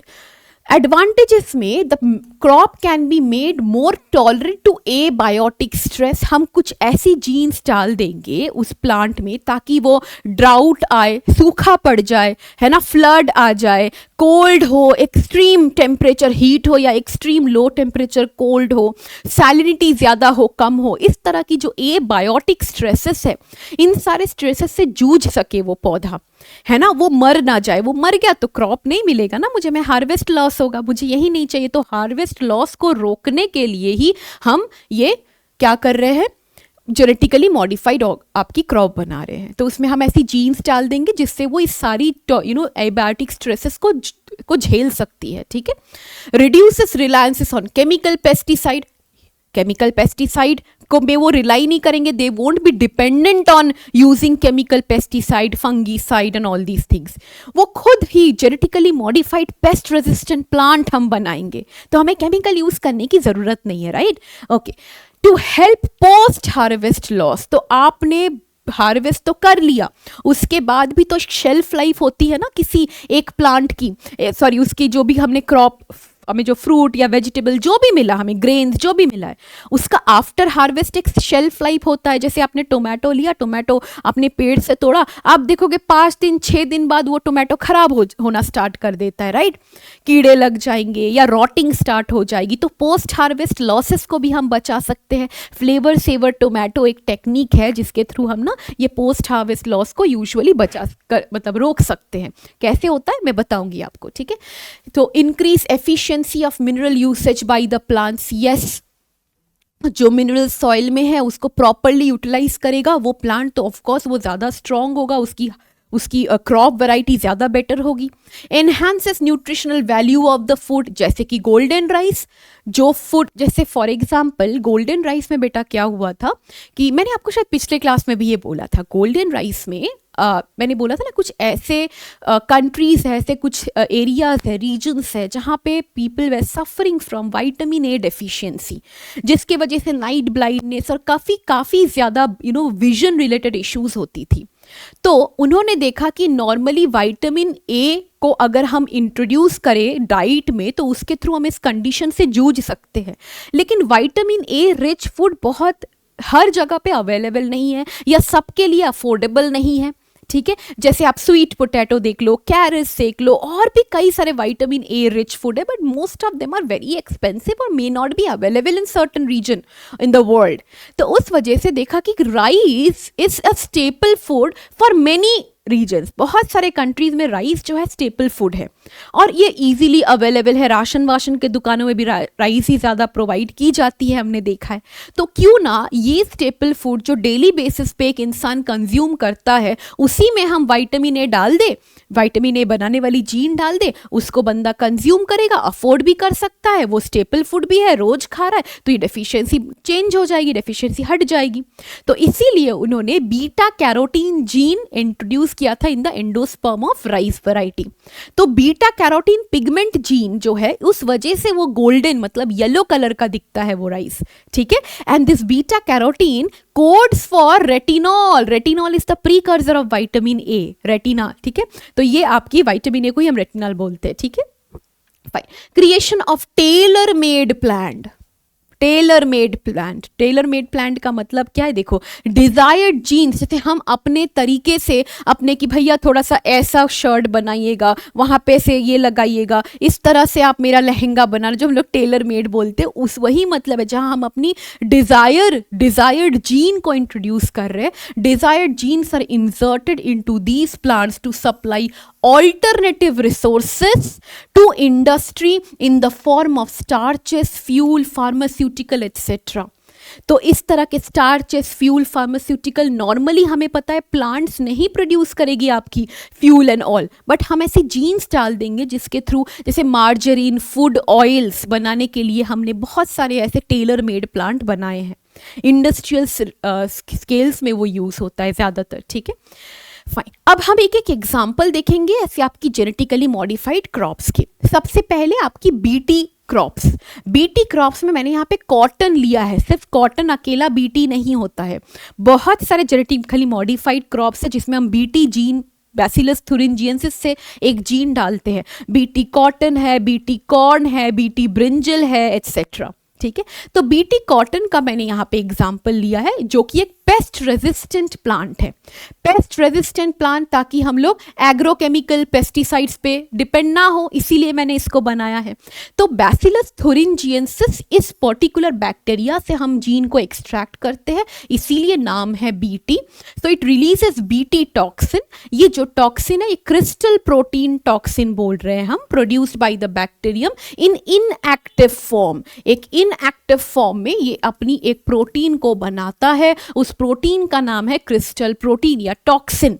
एडवांटेजेस में the crop can be made more tolerant to abiotic stress. हम कुछ ऐसी जीन्स डाल देंगे उस प्लांट में ताकि वो ड्राउट आए, सूखा पड़ जाए, है ना, फ्लड आ जाए, कोल्ड हो, एक्सट्रीम टेम्परेचर हीट हो या एक्सट्रीम लो टेम्परेचर कोल्ड हो, सैलिनिटी ज़्यादा हो, कम हो, इस तरह की जो एबायोटिक स्ट्रेसेस है, इन सारे स्ट्रेसेस से जूझ सके वो पौधा, है ना, वो मर ना जाए। वो मर गया तो क्रॉप नहीं मिलेगा ना मुझे, मैं हार्वेस्ट लॉस होगा, मुझे यही नहीं चाहिए। तो हार्वेस्ट लॉस को रोकने के लिए ही हम ये क्या कर रहे हैं? जेनेटिकली मॉडिफाइड आपकी क्रॉप बना रहे हैं। तो उसमें हम ऐसी जीन्स डाल देंगे जिससे वो इस सारी एबायोटिक स्ट्रेसेस को झेल सकती है। ठीक है, reduces reliances on chemical pesticide. Chemical pesticide को में वो रिलाई नहीं करेंगे, they won't be dependent on using chemical pesticide, fungicide and all these things. वो खुद ही genetically modified pest resistant plant हम बनाएंगे, तो हमें केमिकल यूज करने की जरूरत नहीं है, right? Okay, to help post harvest loss. तो आपने हार्वेस्ट तो कर लिया, उसके बाद भी तो शेल्फ लाइफ होती है ना किसी एक प्लांट की, सॉरी उसकी जो भी हमने क्रॉप, हमें जो फ्रूट या वेजिटेबल जो भी मिला, हमें ग्रेन्स जो भी मिला है, उसका आफ्टर हार्वेस्ट एक शेल्फ लाइफ होता है। जैसे आपने टोमेटो लिया, टोमेटो अपने पेड़ से तोड़ा, आप देखोगे 5 दिन 6 दिन बाद वो टोमेटो खराब होना स्टार्ट कर देता है, राइट? कीड़े लग जाएंगे या रॉटिंग स्टार्ट हो जाएगी। तो पोस्ट हार्वेस्ट लॉसेस को भी हम बचा सकते हैं। फ्लेवर सेवर टोमेटो एक टेक्निक है जिसके थ्रू हम ना ये पोस्ट हार्वेस्ट लॉस को यूजुअली मतलब रोक सकते हैं। कैसे होता है मैं बताऊंगी आपको, ठीक है? तो increase efficiency of mineral usage by the plants, yes, जो मिनरल सॉइल में है उसको प्रॉपरली यूटिलाइज करेगा वो प्लांट, तो ऑफ कोर्स वो ज़्यादा स्ट्रॉन्ग होगा, उसकी उसकी क्रॉप वैरायटी ज़्यादा बेटर होगी। Enhances nutritional value of the food, जैसे कि गोल्डन राइस, जो फूड जैसे फॉर एग्जांपल गोल्डन राइस में बेटा क्या हुआ था कि मैंने आपको शायद पिछले क्लास में भी ये बोला था, गोल्डन राइस में मैंने बोला था ना कुछ ऐसे कंट्रीज है, ऐसे कुछ एरियाज है, रीजन्स है जहाँ पे people way suffering from vitamin A deficiency, जिसके वजह से नाइट ब्लाइंडनेस और काफ़ी ज़्यादा विजन रिलेटेड इश्यूज होती थी। तो उन्होंने देखा कि नॉर्मली विटामिन ए को अगर हम इंट्रोड्यूस करें डाइट में तो उसके थ्रू हम इस कंडीशन से जूझ सकते हैं, लेकिन विटामिन ए रिच फूड बहुत हर जगह पे अवेलेबल नहीं है या सबके लिए अफोर्डेबल नहीं है। ठीक है, जैसे आप स्वीट पोटैटो देख लो, कैरेट्स देख लो, और भी कई सारे विटामिन ए रिच फूड है, but most of them are very expensive और may not be available in certain region in the world. तो उस वजह से देखा कि rice is a staple food for many regions, बहुत सारे कंट्रीज में राइस जो है स्टेपल फूड है और ये इजीली अवेलेबल है, राशन वाशन के दुकानों में भी राइस ही ज़्यादा प्रोवाइड की जाती है, हमने देखा है। तो क्यों ना ये स्टेपल फूड जो डेली बेसिस पे एक इंसान कंज्यूम करता है उसी में हम विटामिन ए डाल दे, विटामिन ए बनाने वाली जीन डाल दे, उसको बंदा कंज्यूम करेगा, अफोर्ड भी कर सकता है, वो स्टेपल फूड भी है, रोज खा रहा है, तो ये डेफिशिएंसी चेंज हो जाएगी, डेफिशिएंसी हट जाएगी। तो इसीलिए उन्होंने बीटा कैरोटीन जीन इंट्रोड्यूस किया था in the endosperm of rice variety. तो बीटा कैरोटीन पिगमेंट जीन जो है उस वजह से वो गोल्डन मतलब येलो कलर का दिखता है वो राइस। ठीक है, and this beta carotene codes for retinol, retinol is the precursor of vitamin A, retina. ठीक है, तो ये आपकी विटामिन ए को ही हम रेटिनॉल बोलते हैं। ठीक है, fine. Creation of tailor made plant, tailor made plant, tailor made plant का मतलब क्या है, देखो डिजायर्ड जीन्स, जैसे हम अपने तरीके से अपने कि भैया थोड़ा सा ऐसा शर्ट बनाइएगा, वहाँ पे से ये लगाइएगा, इस तरह से आप मेरा लहंगा बना, जो हम लोग टेलर मेड बोलते हैं, उस वही मतलब है जहाँ हम अपनी डिजायर्ड जीन को इंट्रोड्यूस कर रहे हैं। Desired genes are inserted into these plants to supply alternative resources to industry in the form of starches, fuel, pharmaceutical etc. तो इस तरह के स्टार्चेस, फ्यूल, फार्मास्यूटिकल नॉर्मली हमें पता है प्लांट्स नहीं प्रोड्यूस करेगी आपकी फ्यूल एंड ऑल, बट हम ऐसी जीन्स डाल देंगे जिसके थ्रू, जैसे मार्जरीन, फूड ऑयल्स बनाने के लिए हमने बहुत सारे ऐसे टेलर मेड प्लांट बनाए हैं, इंडस्ट्रियल स्केल्स में वो यूज़ होता है ज़्यादातर। ठीक है, फाइन। अब हम एक एक एग्जाम्पल देखेंगे ऐसे आपकी जेनेटिकली मॉडिफाइड क्रॉप्स के। सबसे पहले आपकी बीटी क्रॉप्स, बीटी क्रॉप्स में मैंने यहाँ पे कॉटन लिया है, सिर्फ कॉटन अकेला बीटी नहीं होता है, बहुत सारे जेनेटिकली मॉडिफाइड क्रॉप्स है जिसमें हम बीटी जीन, बैसिलस थुरिंजिएंसिस से एक जीन डालते हैं। बीटी कॉटन है, बीटी कॉर्न है, बीटी ब्रिंजल है, एटसेट्रा। ठीक है, तो बीटी कॉटन का मैंने यहाँ पे एग्जाम्पल लिया है जो कि एक पेस्ट रेजिस्टेंट प्लांट है, पेस्ट रेजिस्टेंट प्लांट, ताकि हम लोग एग्रोकेमिकल पेस्टिसाइड्स पे डिपेंड ना हो, इसीलिए मैंने इसको बनाया है। तो बैसिलस थुरिंजिएंसिस, इस पर्टिकुलर बैक्टीरिया से हम जीन को एक्सट्रैक्ट करते हैं, इसीलिए नाम है BT. So it releases BT toxin, ये जो टॉक्सिन है ये क्रिस्टल प्रोटीन टॉक्सिन बोल रहे हैं हम, produced by the bacterium in inactive form, एक इनएक्टिव फॉर्म में ये अपनी एक प्रोटीन को बनाता है, उस प्रोटीन का नाम है क्रिस्टल प्रोटीन या टॉक्सिन।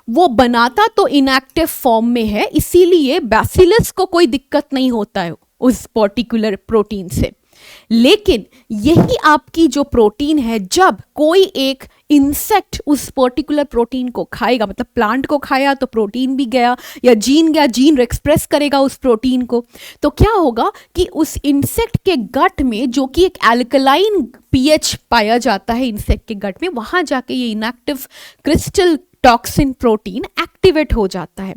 वो बनाता तो इनएक्टिव फॉर्म में है, इसीलिए बैसिलस को कोई दिक्कत नहीं होता है उस पर्टिकुलर प्रोटीन से। लेकिन यही आपकी जो प्रोटीन है, जब कोई एक इंसेक्ट उस पर्टिकुलर प्रोटीन को खाएगा, मतलब प्लांट को खाया तो प्रोटीन भी गया या जीन गया, जीन एक्सप्रेस करेगा उस प्रोटीन को, तो क्या होगा कि उस इंसेक्ट के गट में, जो कि एक एल्कलाइन पीएच पाया जाता है इंसेक्ट के गट में, वहां जाके ये inactive crystal toxin protein activate हो जाता है।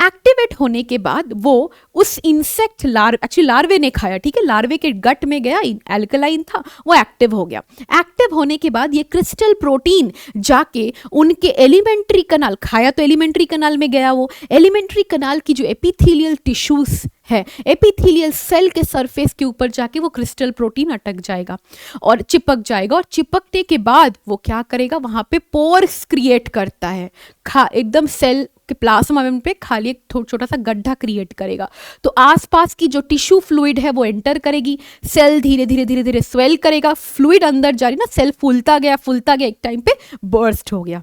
एक्टिवेट होने के बाद वो उस इंसेक्ट एक्चुअली लार्वे ने खाया, ठीक है, लार्वे के गट में गया, एल्कलाइन था, वो एक्टिव हो गया। एक्टिव होने के बाद ये क्रिस्टल प्रोटीन जाके उनके एलिमेंट्री कनाल, खाया तो एलिमेंट्री कनाल में गया, वो एलिमेंट्री कनाल की जो एपिथेलियल टिश्यूज है, एपिथेलियल सेल के सरफेस के ऊपर जाके वो क्रिस्टल प्रोटीन अटक जाएगा और चिपक जाएगा, और चिपकने के बाद वो क्या करेगा, वहां पे पोर्स क्रिएट करता है, एकदम सेल उसके प्लाज्मा मेम्ब्रेन पे खाली एक छोटा सा गड्ढा क्रिएट करेगा। तो आसपास की जो टिश्यू फ्लूइड है वो एंटर करेगी, सेल धीरे धीरे धीरे धीरे स्वेल करेगा, फ्लूइड अंदर जा रही ना, सेल फूलता गया, एक टाइम पे बर्स्ट हो गया।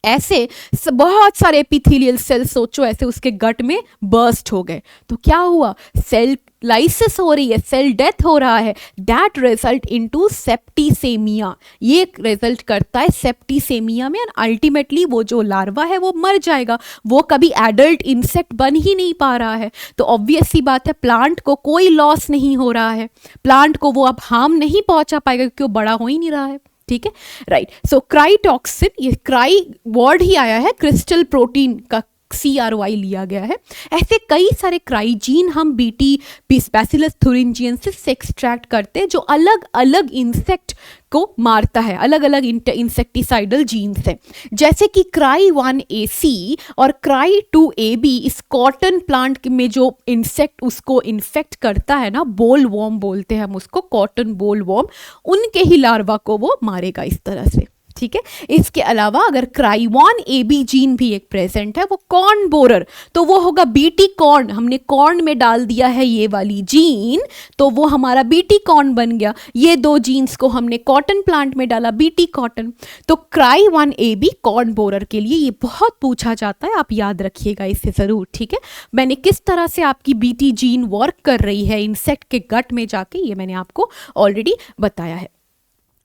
ऐसे बहुत सारे एपिथेलियल सेल सोचो ऐसे उसके गट में बर्स्ट हो गए। तो क्या हुआ, सेल लाइसिस हो रही है, सेल डेथ हो रहा है, दैट रिजल्ट इनटू सेप्टिसेमिया। ये रिजल्ट करता है सेप्टिसेमिया में, एंड अल्टीमेटली वो जो लार्वा है वो मर जाएगा, वो कभी एडल्ट इंसेक्ट बन ही नहीं पा रहा है। तो ऑब्वियस सी बात है, प्लांट को कोई लॉस नहीं हो रहा है, प्लांट को वो अब हार्म नहीं पहुंचा पाएगा क्योंकि वो बड़ा हो ही नहीं रहा है। ठीक है, राइट। सो क्राइटॉक्सिन, ये क्राई वर्ड ही आया है क्रिस्टल प्रोटीन का, CRY लिया गया है। ऐसे कई सारे क्राइजीन हम बीटी बैसिलस thuringiensis से एक्सट्रैक्ट करते हैं जो अलग अलग इंसेक्ट को मारता है, अलग अलग इंसेक्टिसाइडल जीन्स है, जैसे कि क्राई 1AC और क्राई 2AB इस कॉटन प्लांट में जो इंसेक्ट उसको इन्फेक्ट करता है ना, बोल वॉर्म बोलते हैं हम उसको, कॉटन बोल वॉर्म, उनके ही लार्वा को वो मारेगा इस तरह से। ठीक है, इसके अलावा अगर क्राई 1AB जीन भी एक प्रेजेंट है, वो कॉर्न बोरर, तो वो होगा बीटी कॉर्न, हमने कॉर्न में डाल दिया है ये वाली जीन, तो वो हमारा बीटी कॉर्न बन गया। ये दो जीन्स को हमने कॉटन प्लांट में डाला, बीटी कॉटन। तो क्राई 1AB कॉर्न बोरर के लिए ये बहुत पूछा जाता है, आप याद रखिएगा इसे जरूर। ठीक है, मैंने किस तरह से आपकी बीटी जीन वर्क कर रही है इंसेक्ट के गट में जाके, ये मैंने आपको ऑलरेडी बताया है।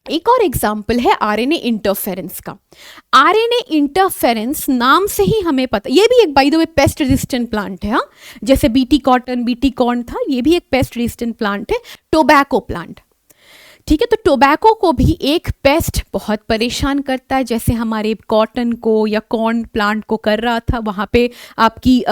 एक और एग्जाम्पल है आरएनए इंटरफेरेंस का। आरएनए इंटरफेरेंस नाम से ही हमें पता, ये भी एक by the way paste resistant plant है। हाँ, जैसे बीटी कॉटन, बीटी कॉर्न था, ये भी एक पेस्ट रेजिस्टेंट प्लांट है, टोबैको प्लांट। ठीक है, तो टोबैको को भी एक पेस्ट बहुत परेशान करता है, जैसे हमारे कॉटन को या कॉर्न प्लांट को कर रहा था। वहाँ पे आपकी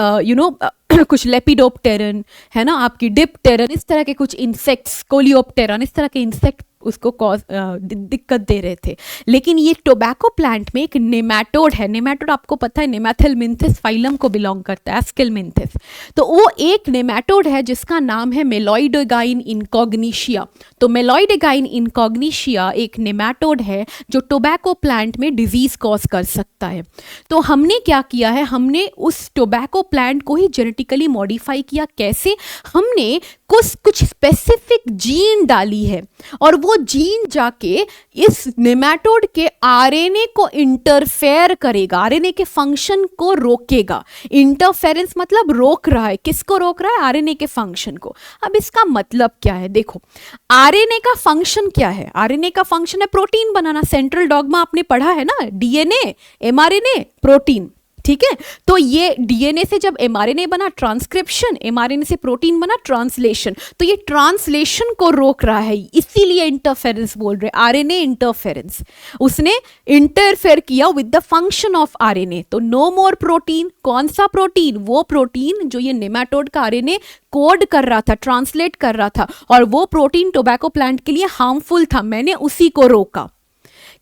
कुछ लेपिडोप्टेरन है ना, आपकी डिप्टेरन, इस तरह के कुछ इंसेक्ट्स, कोलियोप्टेरन, इस तरह के इंसेक्ट उसको दिक्कत दे रहे थे। लेकिन ये टोबैको प्लांट में एक नेमाटोड है, नेमाटोड आपको पता है नेमाथेलमिंथिस फाइलम को बिलोंग करता है, एस्केलमिंथिस। तो वो एक नेमाटोड है जिसका नाम है मेलॉइडोगाइन इनकॉग्निशिया। तो मेलॉइडोगाइन इनकॉग्निशिया एक नेमाटोड है जो टोबैको प्लांट में डिजीज कॉज कर सकता है। तो हमने क्या किया है, हमने उस टोबैको प्लांट को ही जेनेटिकली मॉडिफाई किया। कैसे, हमने कुछ स्पेसिफिक जीन डाली है और वो जीन जाके इस नेमाटोड के आरएनए को इंटरफेयर करेगा, आरएनए के फंक्शन को रोकेगा। इंटरफेरेंस मतलब रोक रहा है, किसको रोक रहा है, आरएनए के फंक्शन को। अब इसका मतलब क्या है, देखो आरएनए का फंक्शन क्या है, आरएनए का फंक्शन है प्रोटीन बनाना, सेंट्रल डॉगमा आपने पढ़ा है ना, डीएनए, एमआरएनए, प्रोटीन। ठीक है, तो ये डीएनए से जब एमआरएनए बना ट्रांसक्रिप्शन, एमआरएनए से प्रोटीन बना ट्रांसलेशन, तो ये ट्रांसलेशन को रोक रहा है, इसीलिए इंटरफेरेंस बोल रहे, आरएनए इंटरफेरेंस। उसने इंटरफेयर किया with the function of RNA. तो नो मोर प्रोटीन, कौन सा प्रोटीन, वो प्रोटीन जो ये नेमाटोड का आरएनए कोड कर रहा था, ट्रांसलेट कर रहा था, और वो प्रोटीन टोबैको प्लांट के लिए हार्मफुल था, मैंने उसी को रोका।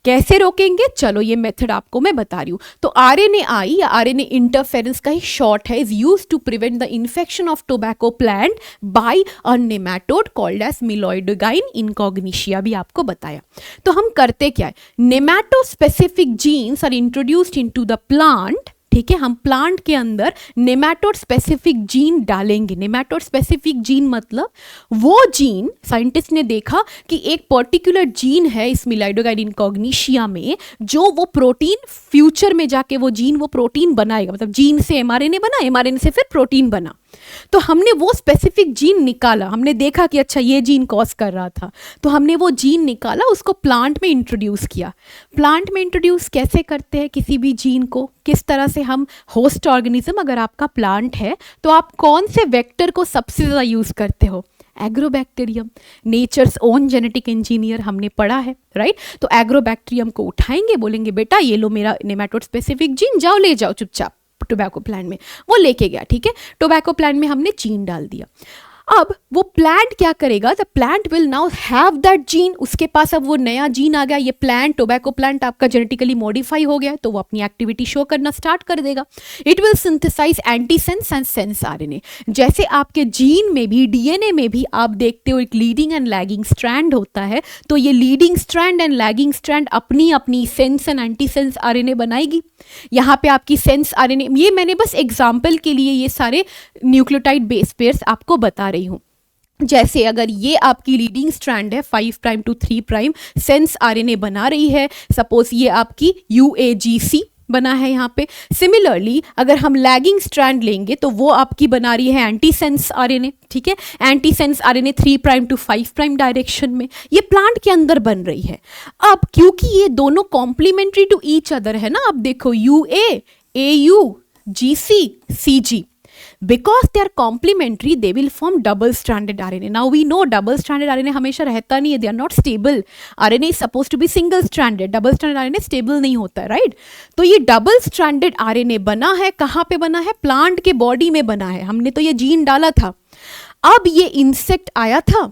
कैसे रोकेंगे, चलो ये मेथड आपको मैं बता रही हूँ। तो RNAi या RNA इंटरफेरेंस का ही शॉर्ट है, is use to prevent the infection of tobacco plant by a nematode called as Meloidogyne incognita, भी आपको बताया। तो हम करते क्या है, nematode specific genes are introduced into the plant. ठीक है, हम प्लांट के अंदर नेमाटोड स्पेसिफिक जीन डालेंगे। नेमाटोड स्पेसिफिक जीन मतलब वो जीन, साइंटिस्ट ने देखा कि एक पर्टिकुलर जीन है इस मेलॉइडोगाइन इनकॉग्निशिया में, जो वो प्रोटीन फ्यूचर में जाके वो जीन वो प्रोटीन बनाएगा, मतलब जीन से एमआरएनए बना, एमआरएनए से फिर प्रोटीन बना। तो हमने वो स्पेसिफिक जीन निकाला, हमने देखा कि अच्छा ये जीन कॉज कर रहा था, तो हमने वो जीन निकाला, उसको प्लांट में इंट्रोड्यूस किया। प्लांट में इंट्रोड्यूस कैसे करते हैं किसी भी जीन को, किस तरह से हम होस्ट ऑर्गेनिज्म, अगर आपका प्लांट है तो आप कौन से वेक्टर को सबसे ज़्यादा यूज़ करते हो, agrobacterium, nature's own genetic engineer हमने पढ़ा है, राइट। तो एग्रोबैक्टीरियम को उठाएंगे, बोलेंगे बेटा ये लो मेरा नेमाटोड स्पेसिफिक जीन, जाओ ले जाओ चुपचाप टोबैको प्लांट में, वो लेके गया। ठीक है, टोबैको प्लांट में हमने जीन डाल दिया। अब वो प्लांट क्या करेगा, the plant will now have that gene, उसके पास अब वो नया जीन आ गया, ये प्लांट टोबैको प्लांट आपका जेनेटिकली मॉडिफाई हो गया, तो वो अपनी एक्टिविटी शो करना स्टार्ट कर देगा। It will synthesize antisense and sense RNA. जैसे आपके जीन में भी, डीएनए में भी आप देखते हो एक लीडिंग एंड लैगिंग स्ट्रैंड होता है, तो ये leading strand and lagging strand अपनी अपनी सेंस एंड एंटीसेंस आरएनए बनाएगी। यहाँ पे आपकी सेंस आरएनए, ये मैंने बस एग्जाम्पल के लिए ये सारे न्यूक्लियोटाइड बेस पेयर्स आपको बता रही हूँ। जैसे अगर ये आपकी लीडिंग स्ट्रैंड है 5 prime to 3 prime, sense RNA बना रही है, सपोज ये आपकी यूएजीसी बना है यहाँ पे। सिमिलरली अगर हम लैगिंग स्ट्रैंड लेंगे तो वो आपकी बना रही है एंटीसेंस आरएनए, ठीक है, antisense RNA 3 prime to 5 prime direction में, ये प्लांट के अंदर बन रही है। अब क्योंकि ये दोनों कॉम्प्लीमेंट्री टू ईच अदर है ना, अब देखो UA, AU, GC, CG, because they are complementary they will form double stranded RNA. Now we know double stranded RNA हमेशा रहता नहीं है, they are not stable. RNA is supposed to be single stranded, double stranded RNA stable नहीं होता है, right? तो ये double stranded RNA बना है, कहाँ पे बना है? प्लांट के बॉडी में बना है, हमने तो ये जीन डाला था। अब ये इंसेक्ट आया था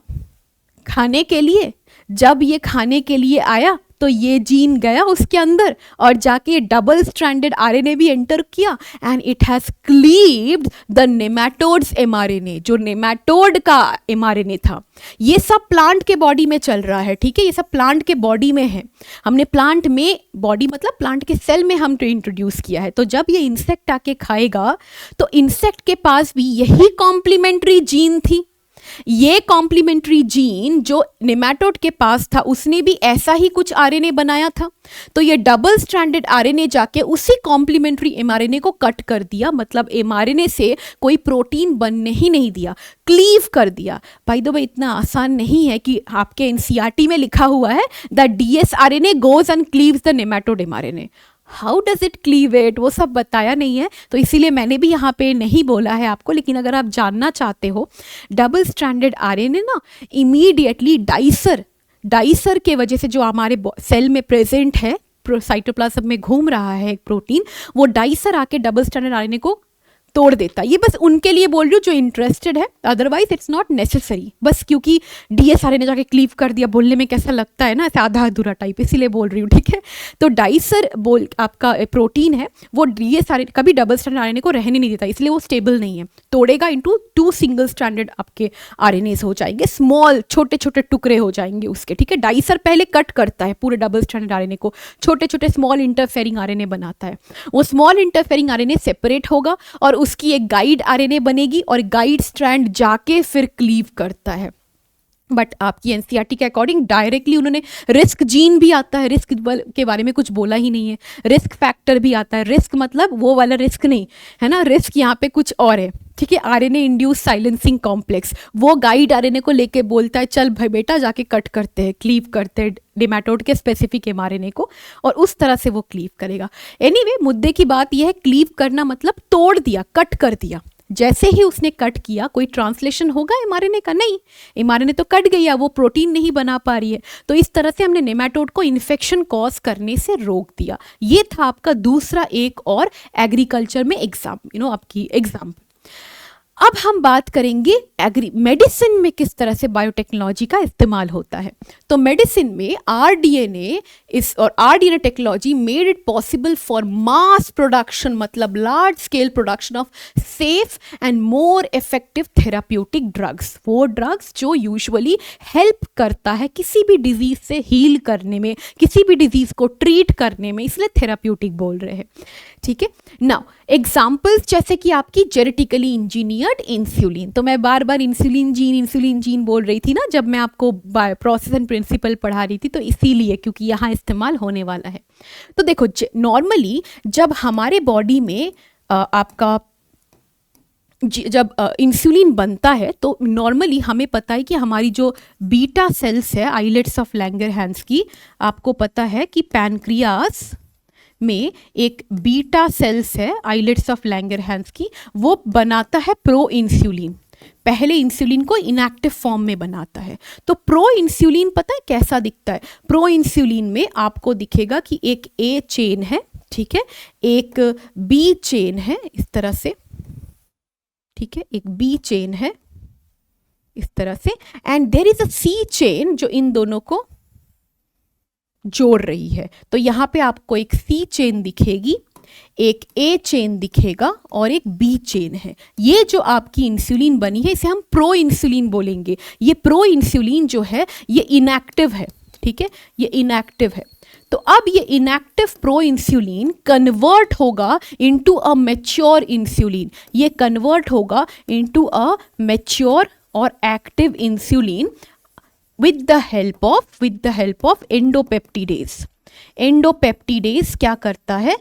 खाने के लिए, जब ये खाने के लिए आया तो ये जीन गया उसके अंदर और जाके डबल स्ट्रैंडेड आरएनए भी एंटर किया and it has cleaved the nematodes mRNA, जो नेमाटोड का एमआरएनए था। ये सब प्लांट के बॉडी में चल रहा है, ठीक है, ये सब प्लांट के बॉडी में है। हमने प्लांट में, बॉडी मतलब प्लांट के सेल में हम इंट्रोड्यूस किया है। तो जब ये इंसेक्ट आके खाएगा तो इंसेक्ट के पास भी यही कॉम्प्लीमेंट्री जीन थी। ये कॉम्प्लीमेंट्री जीन जो नेमाटोड के पास था उसने भी ऐसा ही कुछ आरएनए बनाया था। तो ये डबल स्ट्रैंडेड आरएनए जाके उसी कॉम्प्लीमेंट्री एमआरएनए को कट कर दिया, मतलब एमआरएनए से कोई प्रोटीन बनने ही नहीं दिया, क्लीव कर दिया। बाय द वे इतना आसान नहीं है कि आपके एनसीईआरटी में लिखा हुआ है the dsRNA goes and cleaves the nematode mRNA. How does it cleave it, वो सब बताया नहीं है, तो इसीलिए मैंने भी यहाँ पे नहीं बोला है आपको। लेकिन अगर आप जानना चाहते हो, डबल स्ट्रैंडेड आरएनए ना इमीडिएटली डाइसर के वजह से जो हमारे सेल में प्रेजेंट है, साइटोप्लाज्म में घूम रहा है एक प्रोटीन, वो डाइसर आके डबल स्ट्रैंडेड आरएनए को तोड़ देता है। ये बस उनके लिए बोल रही हूँ जो इंटरेस्टेड है, अदरवाइज इट्स नॉट नेसेसरी। बस क्योंकि डीएसआरएनए जाके क्लीव कर दिया, बोलने में कैसा लगता है ना, ऐसे आधा अधूरा टाइप, इसीलिए बोल रही हूँ, ठीक है। तो डाइसर बोल आपका प्रोटीन है, वो डीएसआरएनए कभी डबल स्ट्रैंडेड आरएनए को रहने नहीं देता, इसलिए वो स्टेबल नहीं है। तोड़ेगा इंटू 2 सिंगल स्ट्रैंडेड आपके आरएनएस हो जाएंगे, स्मॉल छोटे छोटे टुकड़े हो जाएंगे उसके, ठीक है। डाइसर पहले कट करता है पूरे डबल स्ट्रैंडेड आरएनए को, छोटे छोटे स्मॉल इंटरफेरिंग आरएनए बनाता है। वो स्मॉल इंटरफेरिंग आरएनए सेपरेट होगा और उसकी एक गाइड आरएनए बनेगी और गाइड स्ट्रैंड जाके फिर क्लीव करता है। बट आपकी एनसीईआरटी के अकॉर्डिंग डायरेक्टली उन्होंने रिस्क जीन भी आता है, रिस्क के बारे में कुछ बोला ही नहीं है, रिस्क फैक्टर भी आता है। रिस्क मतलब वो वाला रिस्क नहीं है ना, रिस्क यहाँ पे कुछ और है, ठीक है। आरएनए इंड्यूस साइलेंसिंग कॉम्प्लेक्स, वो गाइड आरएनए को लेके बोलता है चल भाई बेटा जाके कट करते हैं, क्लीव करते हैं नेमाटोड के स्पेसिफिक एमआरएनए को, और उस तरह से वो क्लीव करेगा। एनीवे, मुद्दे की बात यह है, क्लीव करना मतलब तोड़ दिया, कट कर दिया। जैसे ही उसने कट किया, कोई ट्रांसलेशन होगा एमआरएनए का? नहीं, एमआरएनए तो कट गया, वो प्रोटीन नहीं बना पा रही है। तो इस तरह से हमने नेमाटोड को इन्फेक्शन कॉज करने से रोक दिया। ये था आपका दूसरा एक और एग्रीकल्चर में आपकी एग्जाम्पल। अब हम बात करेंगे मेडिसिन में किस तरह से बायोटेक्नोलॉजी का इस्तेमाल होता है। तो मेडिसिन में rDNA technology made it possible for mass production, मतलब large scale production of safe and more effective therapeutic drugs. वो ड्रग्स जो यूजुअली हेल्प करता है किसी भी डिजीज से हील करने में, किसी भी डिजीज को ट्रीट करने में, इसलिए थेराप्यूटिक बोल रहे हैं, ठीक है। नाउ एग्जाम्पल्स जैसे कि आपकी जेनेटिकली इंजीनियर्ड इंसुलिन, तो मैं बार बार इंसुलिन जीन बोल रही थी ना जब मैं आपको प्रोसेस एंड प्रिंसिपल पढ़ा रही थी, तो इसीलिए क्योंकि यहाँ इस्तेमाल होने वाला है। तो देखो, नॉर्मली जब हमारे बॉडी में आपका जब इंसुलिन बनता है तो नॉर्मली हमें पता है कि हमारी जो बीटा सेल्स है आइलेट्स ऑफ लैंगरहैंस की, आपको पता है कि पैनक्रियास में एक बीटा सेल्स है आइलेट्स ऑफ लैंगरहैंस की, वो बनाता है प्रो इंसुलिन। पहले इंसुलिन को इनएक्टिव फॉर्म में बनाता है। तो प्रो इंसुलिन पता है कैसा दिखता है? प्रो इंसुलिन में आपको दिखेगा कि एक ए चेन है, ठीक है, एक बी चेन है, इस तरह से, ठीक है, एक बी चेन है इस तरह से, and there is a C chain जो इन दोनों को जोड़ रही है। तो यहाँ पे आपको एक सी चेन दिखेगी, एक ए चेन दिखेगा और एक बी चेन है। ये जो आपकी इंसुलिन बनी है इसे हम प्रो इंसुलिन बोलेंगे। ये प्रो इंसुलिन जो है ये इनएक्टिव है, ठीक है, ये इनएक्टिव है। तो अब ये इनएक्टिव प्रो इंसुलिन कन्वर्ट होगा इनटू अ मैच्योर इंसुलिन, ये कन्वर्ट होगा इनटू अ मैच्योर और active insulin with the help of एंडोपेप्टिडेज। एंडोपेप्टिडेज क्या करता है,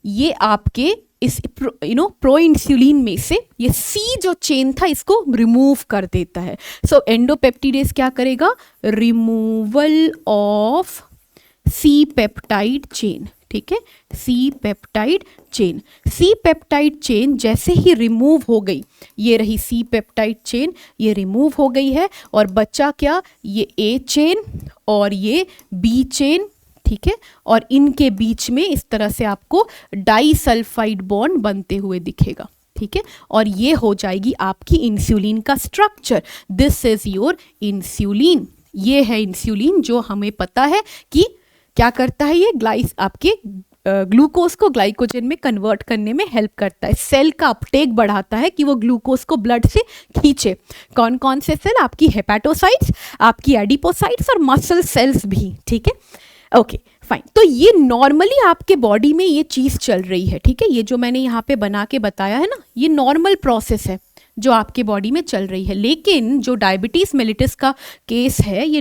ये आपके इस प्रो इंसुलिन में से ये सी जो चेन था इसको रिमूव कर देता है। सो एंडोपेप्टिडेज क्या करेगा, removal of C peptide chain, ठीक है, C peptide chain. C peptide chain जैसे ही रिमूव हो गई, ये रही सी पेप्टाइड चेन, ये रिमूव हो गई है और बचा क्या, ये ए चेन और ये बी चेन, ठीक है, और इनके बीच में इस तरह से आपको डाइसल्फाइड बॉन्ड बनते हुए दिखेगा, ठीक है, और ये हो जाएगी आपकी इंसुलिन का structure. This is your insulin, ये है इंसुलिन जो हमें पता है कि क्या करता है, ये आपके ग्लूकोज को ग्लाइकोजन में कन्वर्ट करने में हेल्प करता है। सेल का अपटेक बढ़ाता है कि वो ग्लूकोज को ब्लड से खींचे। कौन कौन से सेल, आपकी हेपेटोसाइट्स, आपकी एडिपोसाइट्स और मसल सेल्स भी, ठीक है, ओके फाइन। तो ये नॉर्मली आपके बॉडी में ये चीज़ चल रही है, ठीक है, ये जो मैंने यहाँ पे बना के बताया है ना, ये नॉर्मल प्रोसेस है जो आपके बॉडी में चल रही है। लेकिन जो डायबिटीज़ मेलिटस का केस है ये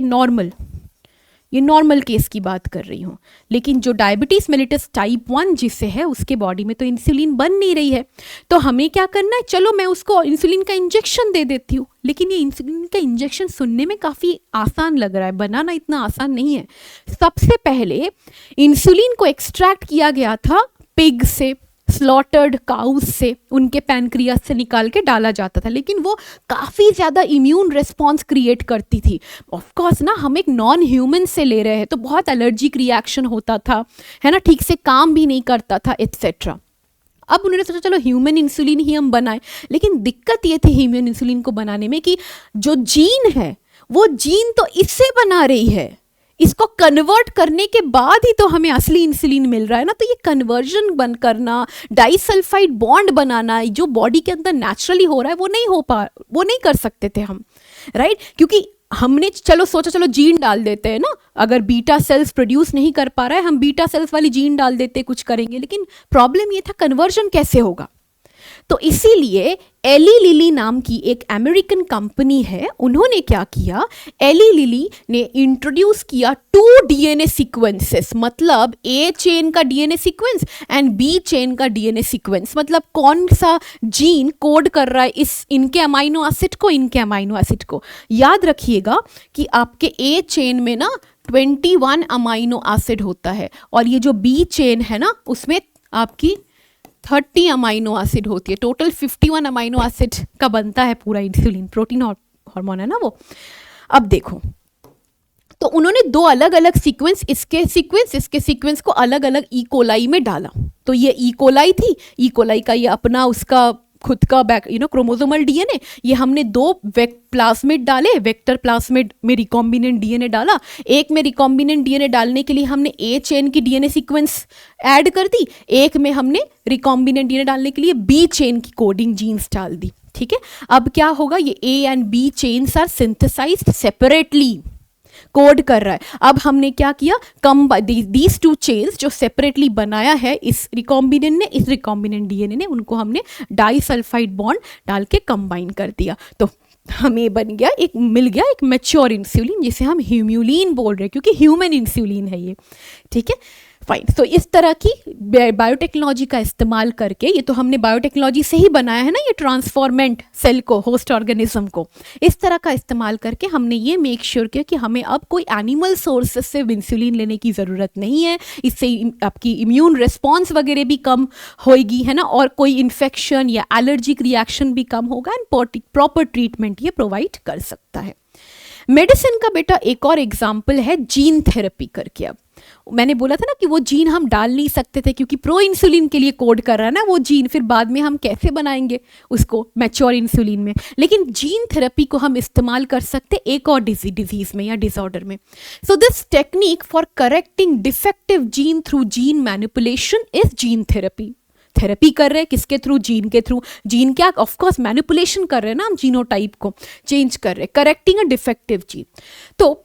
नॉर्मल केस की बात कर रही हूँ। लेकिन जो डायबिटीज़ मेलिटस टाइप 1 जिसे है उसके बॉडी में तो इंसुलिन बन नहीं रही है, तो हमें क्या करना है, चलो मैं उसको इंसुलिन का इंजेक्शन दे देती हूँ। लेकिन ये इंसुलिन का इंजेक्शन सुनने में काफ़ी आसान लग रहा है, बनाना इतना आसान नहीं है। सबसे पहले इंसुलिन को एक्सट्रैक्ट किया गया था पिग से, स्लॉटर्ड काउस से, उनके पैनक्रियास से निकाल के डाला जाता था, लेकिन वो काफ़ी ज़्यादा इम्यून रिस्पॉन्स क्रिएट करती थी। ऑफ कोर्स ना, हम एक नॉन ह्यूमन से ले रहे हैं तो बहुत एलर्जिक रिएक्शन होता था, है ना, ठीक से काम भी नहीं करता था एट्सेट्रा। अब उन्होंने सोचा चलो ह्यूमन इंसुलिन ही हम बनाएं, लेकिन दिक्कत ये थी ह्यूमन इंसुलिन को बनाने में कि जो जीन है वो जीन तो इससे बना रही है, इसको कन्वर्ट करने के बाद ही तो हमें असली इंसुलिन मिल रहा है ना। तो ये कन्वर्जन बंद करना, डाइसल्फाइड बॉन्ड बनाना जो बॉडी के अंदर नेचुरली हो रहा है वो नहीं कर सकते थे हम, राइट, क्योंकि हमने सोचा जीन डाल देते हैं ना, अगर बीटा सेल्स प्रोड्यूस नहीं कर पा रहा है हम बीटा सेल्स वाली जीन डाल देते, कुछ करेंगे, लेकिन प्रॉब्लम ये था कन्वर्जन कैसे होगा। तो इसीलिए एली लिली नाम की एक अमेरिकन कंपनी है, उन्होंने क्या किया, एली लिली ने इंट्रोड्यूस किया 2 डीएनए सीक्वेंसेस, मतलब ए चेन का DNA sequence and B chain का डीएनए सीक्वेंस, मतलब कौन सा जीन कोड कर रहा है इनके अमाइनो एसिड को, इनके अमाइनो एसिड को। याद रखिएगा कि आपके ए चेन में ना 21 अमाइनो एसिड होता है और ये जो बी चेन है ना उसमें आपकी 30 अमाइनो एसिड होती है। टोटल 51 अमाइनो एसिड का बनता है पूरा इंसुलिन, प्रोटीन हार्मोन है ना वो। अब देखो, तो उन्होंने 2 अलग अलग सीक्वेंस, इसके सीक्वेंस को अलग अलग ई-कोलाई में डाला। तो ये ई-कोलाई थी, ई-कोलाई का ये अपना उसका खुद का क्रोमोसोमल डीएनए, ये हमने 2 प्लाज्मिड डाले, वेक्टर प्लाज्मिड में रिकॉम्बिनेंट डीएनए डाला। एक में रिकॉम्बिनेंट डीएनए डालने के लिए हमने ए चेन की डीएनए सीक्वेंस ऐड कर दी, एक में हमने रिकॉम्बिनेंट डीएनए डालने के लिए बी चेन की कोडिंग जीन्स डाल दी, ठीक है। अब क्या होगा, ये A and B chains are synthesized separately, code कर रहा है। अब हमने क्या किया, दीज 2 चेन्स जो सेपरेटली बनाया है इस रिकॉम्बिनेंट ने, इस रिकॉम्बिनेंट डीएनए ने, उनको हमने डाइसल्फाइड बॉन्ड डाल के कंबाइन कर दिया। तो हमें मिल गया एक मैच्योर इंसुलिन जिसे हम ह्यूम्यूलिन बोल रहे हैं, क्योंकि ह्यूमन इंसुलिन है ये, ठीक है, फाइन। तो इस तरह की बायोटेक्नोलॉजी का इस्तेमाल करके, ये तो हमने बायोटेक्नोलॉजी से ही बनाया है ना ये ट्रांसफॉर्मेंट सेल को, होस्ट ऑर्गेनिज्म को, इस तरह का इस्तेमाल करके हमने ये मेक श्योर किया कि हमें अब कोई एनिमल सोर्सेस से इंसुलिन लेने की ज़रूरत नहीं है। इससे आपकी इम्यून रिस्पॉन्स वगैरह भी कम होएगी, है ना, और कोई इन्फेक्शन या एलर्जिक रिएक्शन भी कम होगा एंड प्रॉपर ट्रीटमेंट ये प्रोवाइड कर सकता है। मेडिसिन का बेटा एक और एग्जाम्पल है जीन थेरेपी करके। अब मैंने बोला था ना कि वो जीन हम डाल नहीं सकते थे क्योंकि प्रो इंसुलिन के लिए कोड कर रहा है ना वो जीन, फिर बाद में हम कैसे बनाएंगे उसको मैच्योर इंसुलिन में। लेकिन जीन थेरेपी को हम इस्तेमाल कर सकते एक और डिजीज में या डिसऑर्डर में। So this technique for correcting defective gene through gene manipulation is gene therapy. Therapy कर रहे हैं किसके थ्रू? जीन के थ्रू। जीन क्या? ऑफ कोर्स मैनिपुलेशन कर रहे हैं ना हम, जीनोटाइप को चेंज कर रहे हैं, करेक्टिंग अ डिफेक्टिव जीन। तो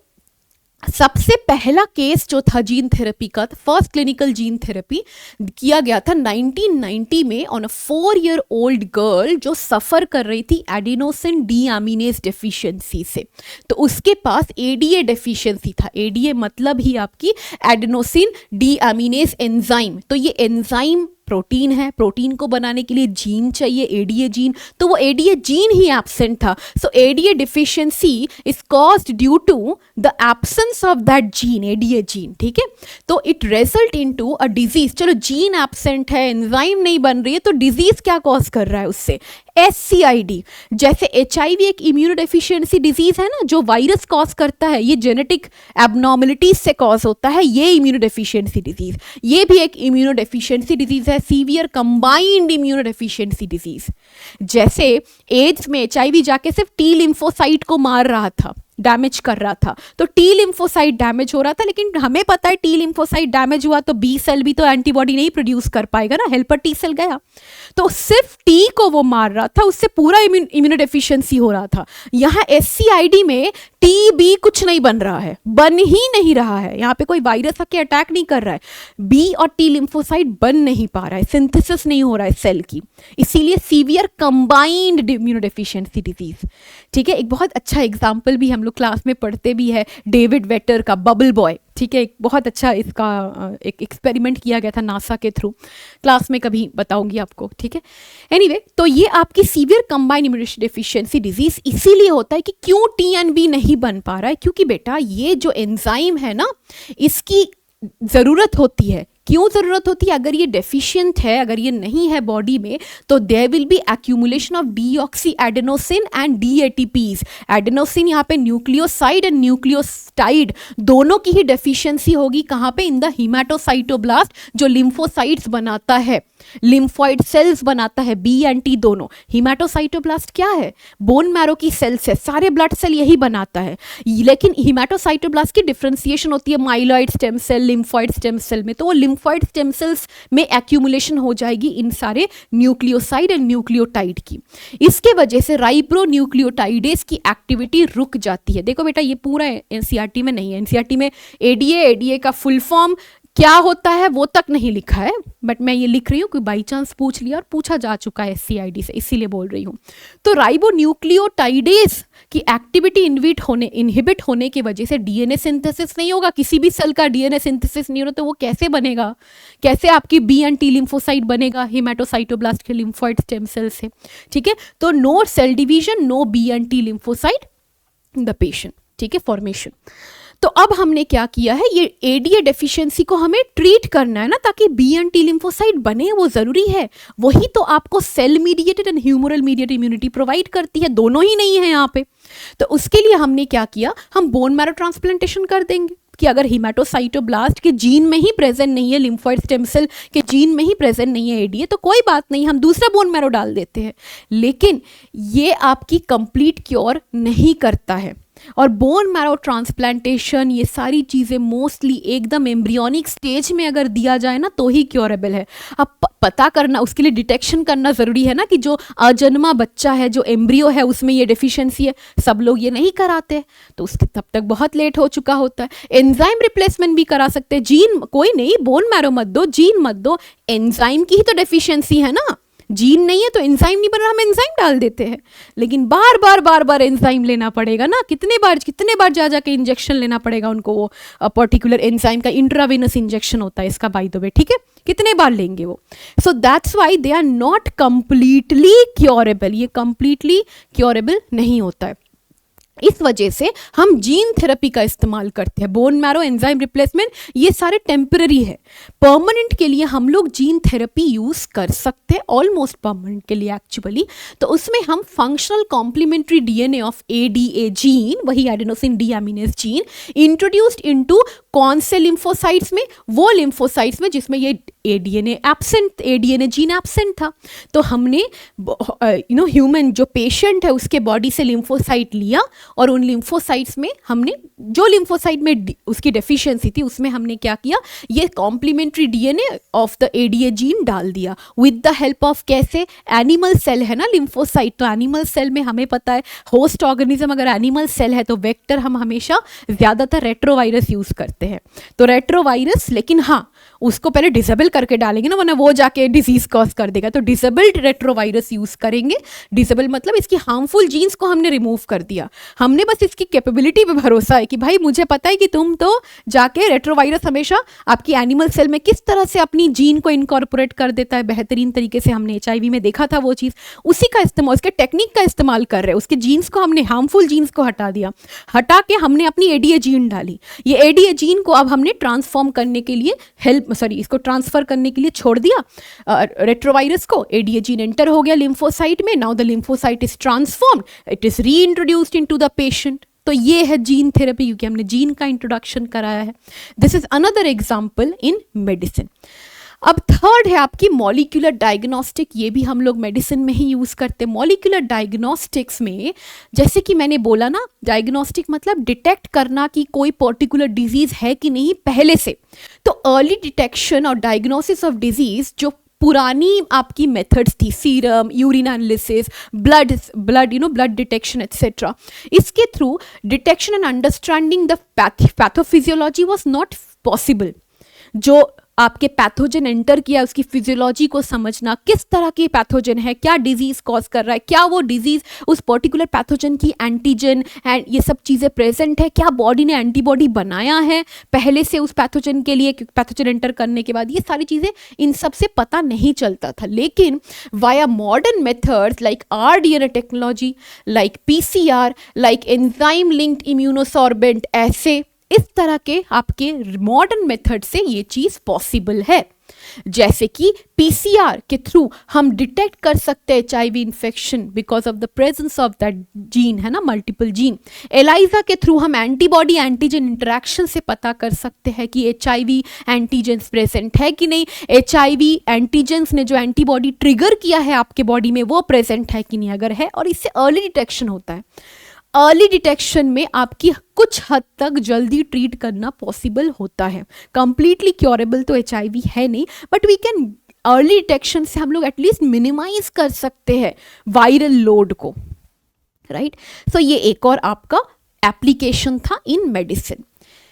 सबसे पहला केस जो था जीन थेरेपी का, फर्स्ट क्लिनिकल जीन थेरेपी किया गया था 1990 में on a 4 year old girl जो सफ़र कर रही थी एडिनोसिन डीएमिनेज डेफिशिएंसी से। तो उसके पास एडीए डेफिशिएंसी था। एडीए मतलब ही आपकी एडिनोसिन डीएमिनेज एंजाइम। तो ये एंजाइम प्रोटीन है, प्रोटीन को बनाने के लिए जीन चाहिए, एडीए जीन। तो वो एडीए जीन ही एब्सेंट था। So ADA deficiency is caused due to the absence of that gene, ADA gene. ठीक है, तो it result into a disease. चलो जीन एब्सेंट है, एंजाइम नहीं बन रही है, तो डिजीज क्या कॉज कर रहा है उससे? SCID। जैसे HIV एक इम्यूनोडेफिशिएंसी डिजीज है ना, जो वायरस कॉज करता है, ये जेनेटिक एबनॉर्मलिटीज से कॉज होता है, ये इम्यूनोडेफिशिएंसी डिजीज। ये भी एक इम्यूनोडेफिशिएंसी डिजीज है, सीवियर कंबाइंड इम्यूनोडेफिशिएंसी डिजीज। जैसे एड्स में HIV जाके सिर्फ T लिम्फोसाइट को मार रहा था, डैमेज कर रहा था, तो T लिम्फोसाइट डैमेज हो रहा था। लेकिन हमें पता है T लिम्फोसाइट डैमेज हुआ तो B सेल भी तो एंटीबॉडी नहीं प्रोड्यूस कर पाएगा ना, हेल्पर T सेल गया। तो सिर्फ T को वो मार रहा था, उससे पूरा इम्यूनोडेफिशिएंसी हो रहा था। यहाँ SCID में TB कुछ नहीं बन रहा है, बन ही नहीं रहा है। यहाँ पे कोई वायरस आके अटैक नहीं कर रहा है, B और T लिम्फोसाइट बन नहीं पा रहा है, सिंथेसिस नहीं हो रहा है सेल की, इसीलिए सीवियर कंबाइंड इम्यूनोडेफिशिएंसी डिजीज। ठीक है, एक बहुत अच्छा एग्जाम्पल भी हम लोग क्लास में पढ़ते भी है, डेविड वेटर का बबल बॉय। ठीक है, एक बहुत अच्छा इसका एक एक्सपेरिमेंट किया गया था नासा के थ्रू, क्लास में कभी बताऊंगी आपको। ठीक है, एनीवे, तो ये आपकी सीवियर कंबाइंड इम्यूनोडेफिशिएंसी डिजीज इसीलिए होता है कि क्यों TNB नहीं बन पा रहा है? क्योंकि बेटा ये जो एंजाइम है ना, इसकी ज़रूरत होती है। क्यों ज़रूरत होती है? अगर ये डेफिशिएंट है, अगर ये नहीं है बॉडी में, तो there will be accumulation of deoxy adenosine and DATPs। Adenosine यहाँ पे न्यूक्लियोसाइड एंड न्यूक्लियोस्टाइड दोनों की ही डेफिशिएंसी होगी। कहाँ पे? इन द हीमाटोसाइटोब्लास्ट, जो लिम्फोसाइट्स बनाता है, लिम्फॉइड सेल्स बनाता है, B एंड T दोनों। हीमाटोसाइटोब्लास्ट क्या है? बोन मैरो की सेल्स है, सारे ब्लड सेल यही बनाता है। लेकिन हीमाटोसाइटोब्लास्ट की डिफ्रेंसिएशन होती है myeloid stem cell, lymphoid stem cell में। तो वो लिम्फॉइड स्टेम सेल्स में एक्यूमुलेशन हो जाएगी इन सारे न्यूक्लियोसाइड एंड न्यूक्लियोटाइड की। इसके वजह से राइब्रो न्यूक्लियोटाइडेज की एक्टिविटी रुक जाती है। देखो बेटा, ये पूरा NCERT में नहीं है। NCERT में ADA का फुल फॉर्म क्या होता है वो तक नहीं लिखा है, बट मैं ये लिख रही हूँ कि बाई चांस पूछ लिया और पूछा जा चुका है SCID से, इसीलिए बोल रही हूँ। तो राइबो न्यूक्लियोटाइडेज की एक्टिविटी इनहिबिट होने की वजह से DNA सिंथेसिस नहीं होगा। किसी भी सेल का DNA सिंथेसिस नहीं हो रहा, तो वो कैसे बनेगा? कैसे आपकी B एंड T लिम्फोसाइट बनेगा हीमाटोसाइटोब्लास्ट के लिम्फॉइड स्टेम सेल से? ठीक है, तो no cell division, no B and T lymphocyte in the patient. ठीक है, फॉर्मेशन। तो अब हमने क्या किया है, ये ADA डेफिशिएंसी को हमें ट्रीट करना है ना, ताकि B एंड T लिम्फोसाइट बने, वो ज़रूरी है। वही तो आपको cell mediated and humoral mediated immunity provide करती है, दोनों ही नहीं है यहाँ पे। तो उसके लिए हमने क्या किया, हम बोन मैरो ट्रांसप्लांटेशन कर देंगे कि अगर हीमाटोसाइटोब्लास्ट के जीन में ही प्रेजेंट नहीं है, लिम्फॉइड स्टेम सेल के जीन में ही प्रेजेंट नहीं है ADA, तो कोई बात नहीं, हम दूसरा बोन मैरो डाल देते हैं। लेकिन ये आपकी कंप्लीट क्योर नहीं करता है। और बोन मैरो ट्रांसप्लांटेशन, ये सारी चीज़ें मोस्टली एकदम एम्ब्रियोनिक स्टेज में अगर दिया जाए ना तो ही क्योरेबल है। अब पता करना, उसके लिए डिटेक्शन करना ज़रूरी है ना कि जो अजन्मा बच्चा है, जो एम्ब्रियो है, उसमें ये डेफिशिएंसी है। सब लोग ये नहीं कराते, तो उसके तब तक बहुत लेट हो चुका होता है। एंजाइम रिप्लेसमेंट भी करा सकते हैं। जीन कोई नहीं, बोन मैरो मत दो, जीन मत दो, एंजाइम की ही तो डेफिशिएंसी है ना। जीन नहीं है तो एंजाइम नहीं बन रहा, हम एंजाइम डाल देते हैं। लेकिन बार बार एंजाइम लेना पड़ेगा ना, कितने बार जा जाके इंजेक्शन लेना पड़ेगा उनको, वो पर्टिकुलर एंजाइम का इंट्रावेनस इंजेक्शन होता है इसका, बाय द वे। ठीक है, कितने बार लेंगे वो? So that's why they are not completely curable. ये कंप्लीटली क्योरेबल नहीं होता है। इस वजह से हम जीन थेरेपी का इस्तेमाल करते हैं। बोन मैरो एंजाइम रिप्लेसमेंट ये सारे टेम्पररी है। परमानेंट के लिए हम लोग जीन थेरेपी यूज कर सकते हैं, ऑलमोस्ट परमानेंट के लिए एक्चुअली। तो उसमें हम functional complementary DNA of ADA gene, वही adenosine deaminase gene, introduced into कौन से लिम्फोसाइट्स में, वो लिम्फोसाइट्स में जिसमें ये एडीएनए जीन एब्सेंट था। तो हमने ह्यूमन जो पेशेंट है उसके बॉडी से लिम्फोसाइट लिया और उन लिम्फोसाइट्स में हमने जो लिम्फोसाइट में उसकी डेफिशिएंसी थी उसमें हमने क्या किया, ये complementary DNA of the ADA gene डाल दिया विद द हेल्प ऑफ, कैसे, एनिमल सेल है ना लिम्फोसाइट, तो एनिमल सेल में हमें पता है होस्ट ऑर्गेनिज्म अगर एनिमल सेल है तो वेक्टर हम हमेशा ज़्यादातर रेट्रोवायरस यूज़ करते हैं। तो रेट्रोवायरस, लेकिन हाँ उसको पहले डिसेबल करके डालेंगे ना, वरना वो जाके डिजीज कॉज कर देगा। तो डिसेबल्ड रेट्रोवायरस यूज करेंगे। डिसेबल मतलब इसकी हार्मफुल जीन्स को हमने रिमूव कर दिया। हमने बस इसकी कैपेबिलिटी पे भरोसा है कि भाई मुझे पता है कि तुम तो जाके रेट्रोवायरस हमेशा आपकी एनिमल सेल में किस तरह से अपनी जीन को इनकॉर्पोरेट कर देता है बेहतरीन तरीके से। हमने HIV में देखा था वो चीज़, उसी का इस्तेमाल, उसके टेक्निक का इस्तेमाल कर रहे हैं। उसके जीन्स को हमने, हार्मफुल जीन्स को हटा दिया, हटा के हमने अपनी एडीए जीन डाली। ये एडीए जीन को अब हमने ट्रांसफॉर्म करने के लिए इसको ट्रांसफर करने के लिए छोड़ दिया रेट्रोवायरस को। एडीए जीन एंटर हो गया लिम्फोसाइट में। Now the lymphocyte is transformed, it is reintroduced into the patient. तो ये है जीन थेरेपी, क्योंकि हमने जीन का इंट्रोडक्शन कराया है। This is another example in medicine. अब थर्ड है आपकी मॉलिक्यूलर डायग्नोस्टिक। ये भी हम लोग मेडिसिन में ही यूज़ करते हैं। मॉलिक्यूलर डायग्नोस्टिक्स में जैसे कि मैंने बोला ना, डायग्नोस्टिक मतलब डिटेक्ट करना कि कोई पर्टिकुलर डिजीज़ है कि नहीं पहले से। तो अर्ली डिटेक्शन और डायग्नोसिस ऑफ डिजीज़ जो पुरानी आपकी मेथड्स थी, serum, urine analysis, blood detection etcetera, इसके through detection and understanding the pathophysiology was not possible. जो आपके पैथोजन एंटर किया उसकी फिजियोलॉजी को समझना, किस तरह की पैथोजन है, क्या डिजीज कॉज कर रहा है, क्या वो डिजीज उस पर्टिकुलर पैथोजन की एंटीजन एंड ये सब चीज़ें प्रेजेंट है, क्या बॉडी ने एंटीबॉडी बनाया है पहले से उस पैथोजन के लिए, पैथोजन एंटर करने के बाद, ये सारी चीज़ें इन सब से पता नहीं चलता था। लेकिन via modern methods like RDNA technology, like PCR, like enzyme linked immunosorbent, ऐसे इस तरह के आपके मॉडर्न मेथड से ये चीज़ पॉसिबल है। जैसे कि PCR के थ्रू हम डिटेक्ट कर सकते हैं HIV infection because of the presence of that gene, है ना, मल्टीपल जीन। ELISA के थ्रू हम एंटीबॉडी एंटीजन इंटरेक्शन से पता कर सकते हैं कि HIV एंटीजेंस प्रेजेंट है कि नहीं, HIV एंटीजेंस ने जो एंटीबॉडी ट्रिगर किया है आपके बॉडी में वो प्रेजेंट है कि नहीं, अगर है, और इससे अर्ली डिटेक्शन होता है। अर्ली डिटेक्शन में आपकी कुछ हद तक जल्दी ट्रीट करना पॉसिबल होता है। कंप्लीटली क्योरेबल तो HIV है नहीं, but we can, early detection से हम लोग एटलीस्ट मिनिमाइज कर सकते हैं वायरल लोड को, राइट। सो ये एक और आपका एप्लीकेशन था इन मेडिसिन।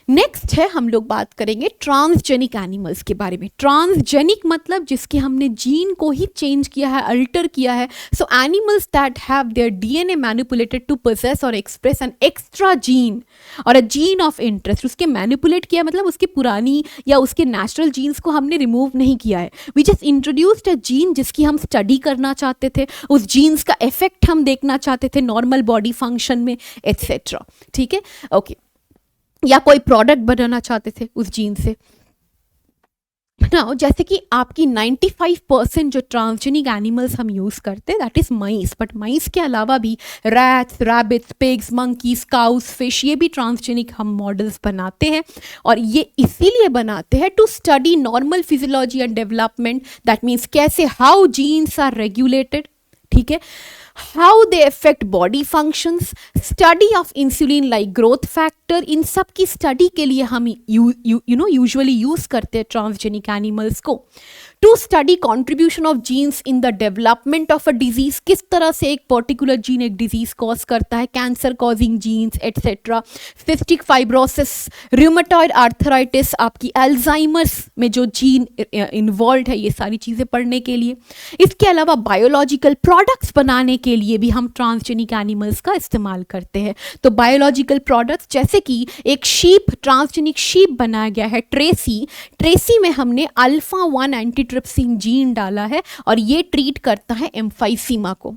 नेक्स्ट है, हम लोग बात करेंगे ट्रांसजेनिक एनिमल्स के बारे में। ट्रांसजेनिक मतलब जिसके हमने जीन को ही चेंज किया है, अल्टर किया है। So animals that have their DNA manipulated to possess or express an extra gene or a gene of interest. उसके मैनिपुलेट किया मतलब उसकी पुरानी या उसके नेचुरल जीन्स को हमने रिमूव नहीं किया है। We just introduced a gene जिसकी हम स्टडी करना चाहते थे, उस जीन्स का इफेक्ट हम देखना चाहते थे नॉर्मल बॉडी फंक्शन में एट्सेट्रा, ठीक है, ओके। या कोई प्रोडक्ट बनाना चाहते थे उस जीन से ना। जैसे कि आपकी 95% जो ट्रांसजेनिक एनिमल्स हम यूज़ करते हैं दैट इज़ माइस, बट माइस के अलावा भी rats, rabbits, pigs, monkeys, cows, fish, ये भी ट्रांसजेनिक हम मॉडल्स बनाते हैं। और ये इसीलिए बनाते हैं to study normal physiology and development. That means कैसे, हाउ जीन्स आर रेगुलेटेड, ठीक है, how they affect body functions, study of insulin like growth factor, इन सब की स्टडी के लिए हम यूजुअली यूज करते हैं ट्रांसजेनिक एनिमल्स को। To study contribution of genes in the development of a disease, किस तरह से एक पर्टिकुलर जीन एक डिजीज कॉज करता है, cancer causing genes etcetera, cystic fibrosis, rheumatoid arthritis, आपकी अल्जाइमर्स में जो जीन इन्वॉल्व है, ये सारी चीज़ें पढ़ने के लिए। इसके अलावा बायोलॉजिकल प्रोडक्ट्स बनाने के लिए भी हम ट्रांसजेनिक एनिमल्स का इस्तेमाल करते हैं। तो बायोलॉजिकल प्रोडक्ट्स जैसे कि एक शीप, ट्रांसजेनिक शीप बनाया गया है ट्रेसी में हमने अल्फा 1 एंटीट्रिप्सिन जीन डाला है और ये ट्रीट करता है एम्फाइसीमा को।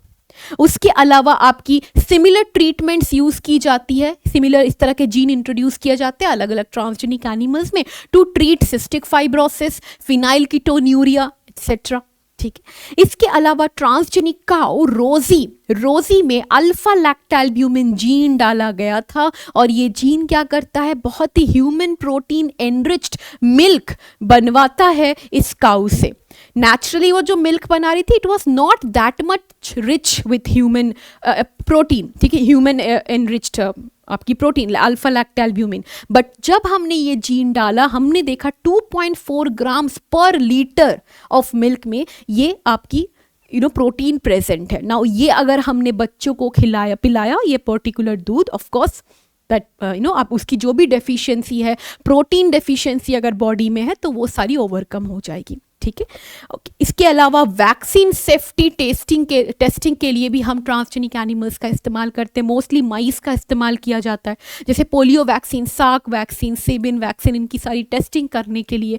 उसके अलावा आपकी सिमिलर ट्रीटमेंट्स यूज की जाती है, सिमिलर इस तरह के जीन इंट्रोड्यूस किए जाते हैं अलग अलग ट्रांसजेनिक एनिमल्स में to treat cystic fibrosis, phenylketonuria etcetera. ठीक है, इसके अलावा ट्रांसजेनिक काउ रोजी में अल्फा लैक्टैल्ब्यूमिन जीन डाला गया था और ये जीन क्या करता है, बहुत ही ह्यूमन प्रोटीन एनरिच्ड मिल्क बनवाता है इस काउ से। नेचुरली वो जो मिल्क बना रही थी it was not that much rich with human protein, ठीक है, ह्यूमन एनरिच्ड आपकी प्रोटीन अल्फा लैक्टैल्ब्यूमिन, बट जब हमने ये जीन डाला हमने देखा 2.4 ग्राम्स पर लीटर ऑफ मिल्क में ये आपकी प्रोटीन प्रेजेंट है। नाउ ये अगर हमने बच्चों को खिलाया पिलाया ये पर्टिकुलर दूध, ऑफ कोर्स दैट आप उसकी जो भी डेफिशिएंसी है, प्रोटीन डेफिशिएंसी अगर बॉडी में है तो वो सारी ओवरकम हो जाएगी। ठीक है, ओके। इसके अलावा वैक्सीन सेफ्टी टेस्टिंग के लिए भी हम ट्रांसजेनिक एनिमल्स का इस्तेमाल करते हैं, मोस्टली माइस का इस्तेमाल किया जाता है, जैसे polio vaccine, Salk vaccine, Sabin vaccine, इनकी सारी टेस्टिंग करने के लिए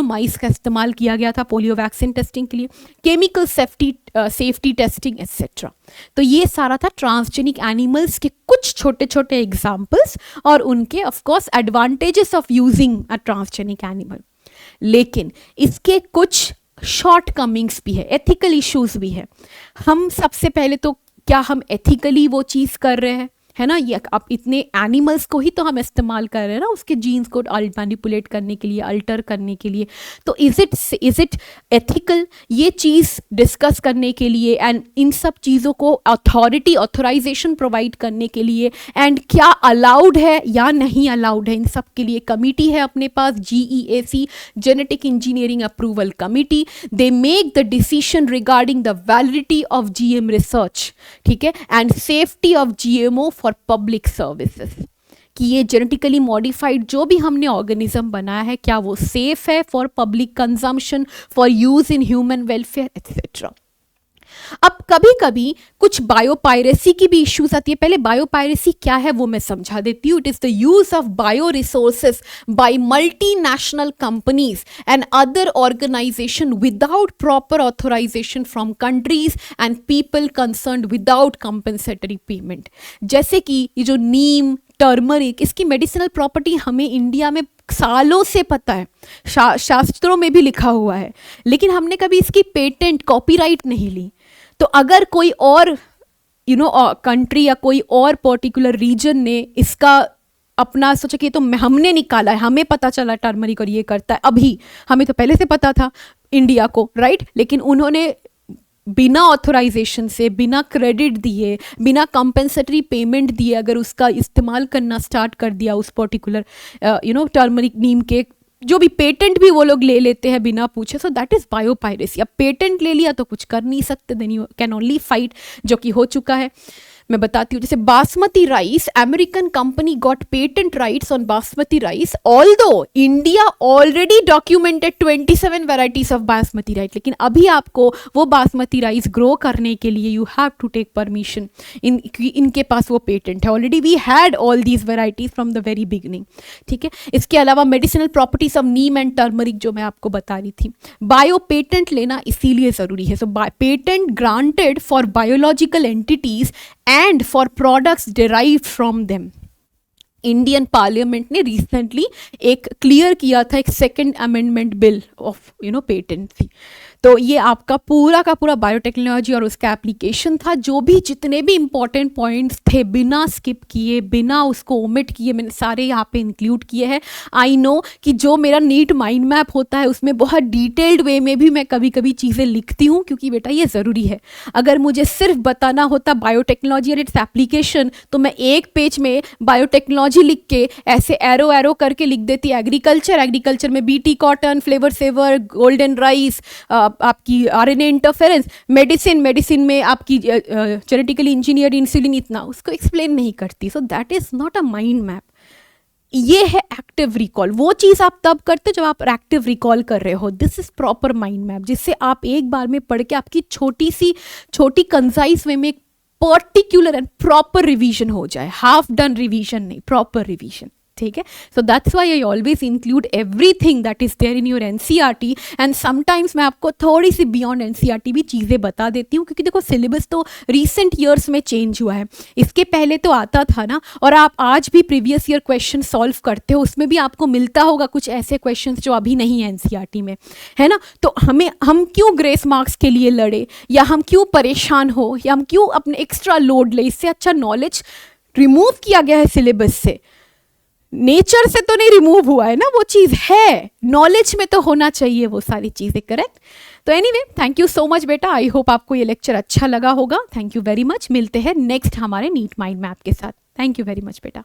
माइस का इस्तेमाल किया गया था पोलियो वैक्सीन टेस्टिंग के लिए, केमिकल सेफ्टी टेस्टिंग एक्सेट्रा। तो ये सारा था ट्रांसजेनिक एनिमल्स के कुछ छोटे छोटे एग्जाम्पल्स और उनके of course advantages of using a transgenic animal. लेकिन इसके कुछ शॉर्ट कमिंग्स भी है, एथिकल इश्यूज भी है। हम सबसे पहले तो क्या हम एथिकली वो चीज़ कर रहे हैं, है ना, ये अब इतने एनिमल्स को ही तो हम इस्तेमाल कर रहे हैं ना उसके जीन्स को मैनिपुलेट करने के लिए, अल्टर करने के लिए, तो इज़ इट एथिकल, ये चीज़ डिस्कस करने के लिए एंड इन सब चीज़ों को ऑथराइजेशन प्रोवाइड करने के लिए एंड क्या अलाउड है या नहीं अलाउड है, इन सब के लिए कमिटी है अपने पास, GEAC, genetic engineering approval committee. They make the decision regarding the validity of GM research, ठीक है, and safety of GMO for public services, कि ये जेनेटिकली मॉडिफाइड जो भी हमने ऑर्गेनिज्म बनाया है क्या वो सेफ है for public consumption, for use in human welfare etcetera. अब कभी कभी कुछ बायोपायरेसी की भी इश्यूज आती है। पहले बायोपायरेसी क्या है वो मैं समझा देती हूँ। It is the use of bio resources by multinational companies and other organisation without proper authorisation from countries and people concerned without compensatory payment. जैसे कि ये जो नीम, टर्मरिक, इसकी मेडिसिनल प्रॉपर्टी हमें इंडिया में सालों से पता है, शास्त्रों में भी लिखा हुआ है, लेकिन हमने कभी इसकी पेटेंट, कॉपीराइट नहीं ली। तो अगर कोई और कंट्री या कोई और पर्टिकुलर रीजन ने इसका अपना सोचा कि तो हमने निकाला है, हमें पता चला टर्मरिक और ये करता है, अभी हमें तो पहले से पता था इंडिया को, राइट, लेकिन उन्होंने बिना ऑथराइजेशन से, बिना क्रेडिट दिए, बिना कंपेंसेटरी पेमेंट दिए अगर उसका इस्तेमाल करना स्टार्ट कर दिया उस पर्टिकुलर टर्मरिक, नीम के जो भी पेटेंट भी वो लोग ले लेते हैं बिना पूछे, सो दैट इज बायोपायरेसी। अब पेटेंट ले लिया तो कुछ कर नहीं सकते, then you can only fight, जो कि हो चुका है। मैं बताती हूँ, जैसे basmati rice, American company got patent rights on basmati rice, although India already documented 27 varieties of basmati rice, लेकिन अभी आपको वो बासमती राइस ग्रो करने के लिए you have to take permission, इनके पास वो पेटेंट है already. We had all these varieties from the very beginning, ठीक है। इसके अलावा medicinal properties of neem and turmeric जो मैं आपको बता रही थी, बायो पेटेंट लेना इसीलिए जरूरी है। So patent granted for biological entities and for products derived from them। Indian parliament ने रिसेंटली एक क्लियर किया था, एक second amendment bill of patent थी। तो ये आपका पूरा का पूरा बायोटेक्नोलॉजी और उसका एप्लीकेशन था। जो भी जितने भी इंपॉर्टेंट पॉइंट्स थे बिना स्किप किए, बिना उसको ओमिट किए, मैंने सारे यहाँ पे इंक्लूड किए हैं। आई नो कि जो मेरा नीट माइंड मैप होता है उसमें बहुत डिटेल्ड वे में भी मैं कभी कभी चीज़ें लिखती हूँ, क्योंकि बेटा ये ज़रूरी है। अगर मुझे सिर्फ बताना होता बायोटेक्नोलॉजी और इट्स एप्लीकेशन तो मैं एक पेज में बायोटेक्नोलॉजी लिख के ऐसे एरो करके लिख देती एग्रीकल्चर में BT cotton, flavour saver, golden rice, आपकी RNA इंटरफेरेंस, मेडिसिन में आपकी जेनेटिकली इंजीनियर्ड इंसुलिन, इतना उसको एक्सप्लेन नहीं करती। सो that is not a mind map. ये है एक्टिव रिकॉल। वो चीज़ आप तब करते जब आप एक्टिव रिकॉल कर रहे हो। This is proper mind map, जिससे आप एक बार में पढ़ के आपकी छोटी कंसाइज वे में पर्टिकुलर एंड प्रॉपर रिवीजन हो जाए। हाफ डन रिवीजन नहीं, प्रॉपर रिवीजन। ठीक है. So that's why I always include everything that is there in your NCERT, and sometimes मैं आपको थोड़ी सी बियॉन्ड एनसीईआरटी भी चीज़ें बता देती हूँ, क्योंकि देखो सिलेबस तो रिसेंट ईयर्स में चेंज हुआ है. इसके पहले तो आता था ना, और आप आज भी प्रीवियस ईयर क्वेश्चन सॉल्व करते हो, उसमें भी आपको मिलता होगा कुछ ऐसे क्वेश्चन जो अभी नहीं है एनसीईआरटी में, है ना. तो हम क्यों ग्रेस मार्क्स के लिए लड़े, या हम क्यों परेशान हो, या हम क्यों अपने एक्स्ट्रा लोड ले. इससे अच्छा नॉलेज रिमूव किया गया है सिलेबस से, नेचर से तो नहीं रिमूव हुआ है ना, वो चीज़ है, नॉलेज में तो होना चाहिए वो सारी चीज़ें. करेक्ट. तो anyway, thank you so much बेटा. आई होप आपको ये लेक्चर अच्छा लगा होगा. Thank you very much. मिलते हैं नेक्स्ट हमारे नीट माइंड मैप के साथ. थैंक यू वेरी मच बेटा.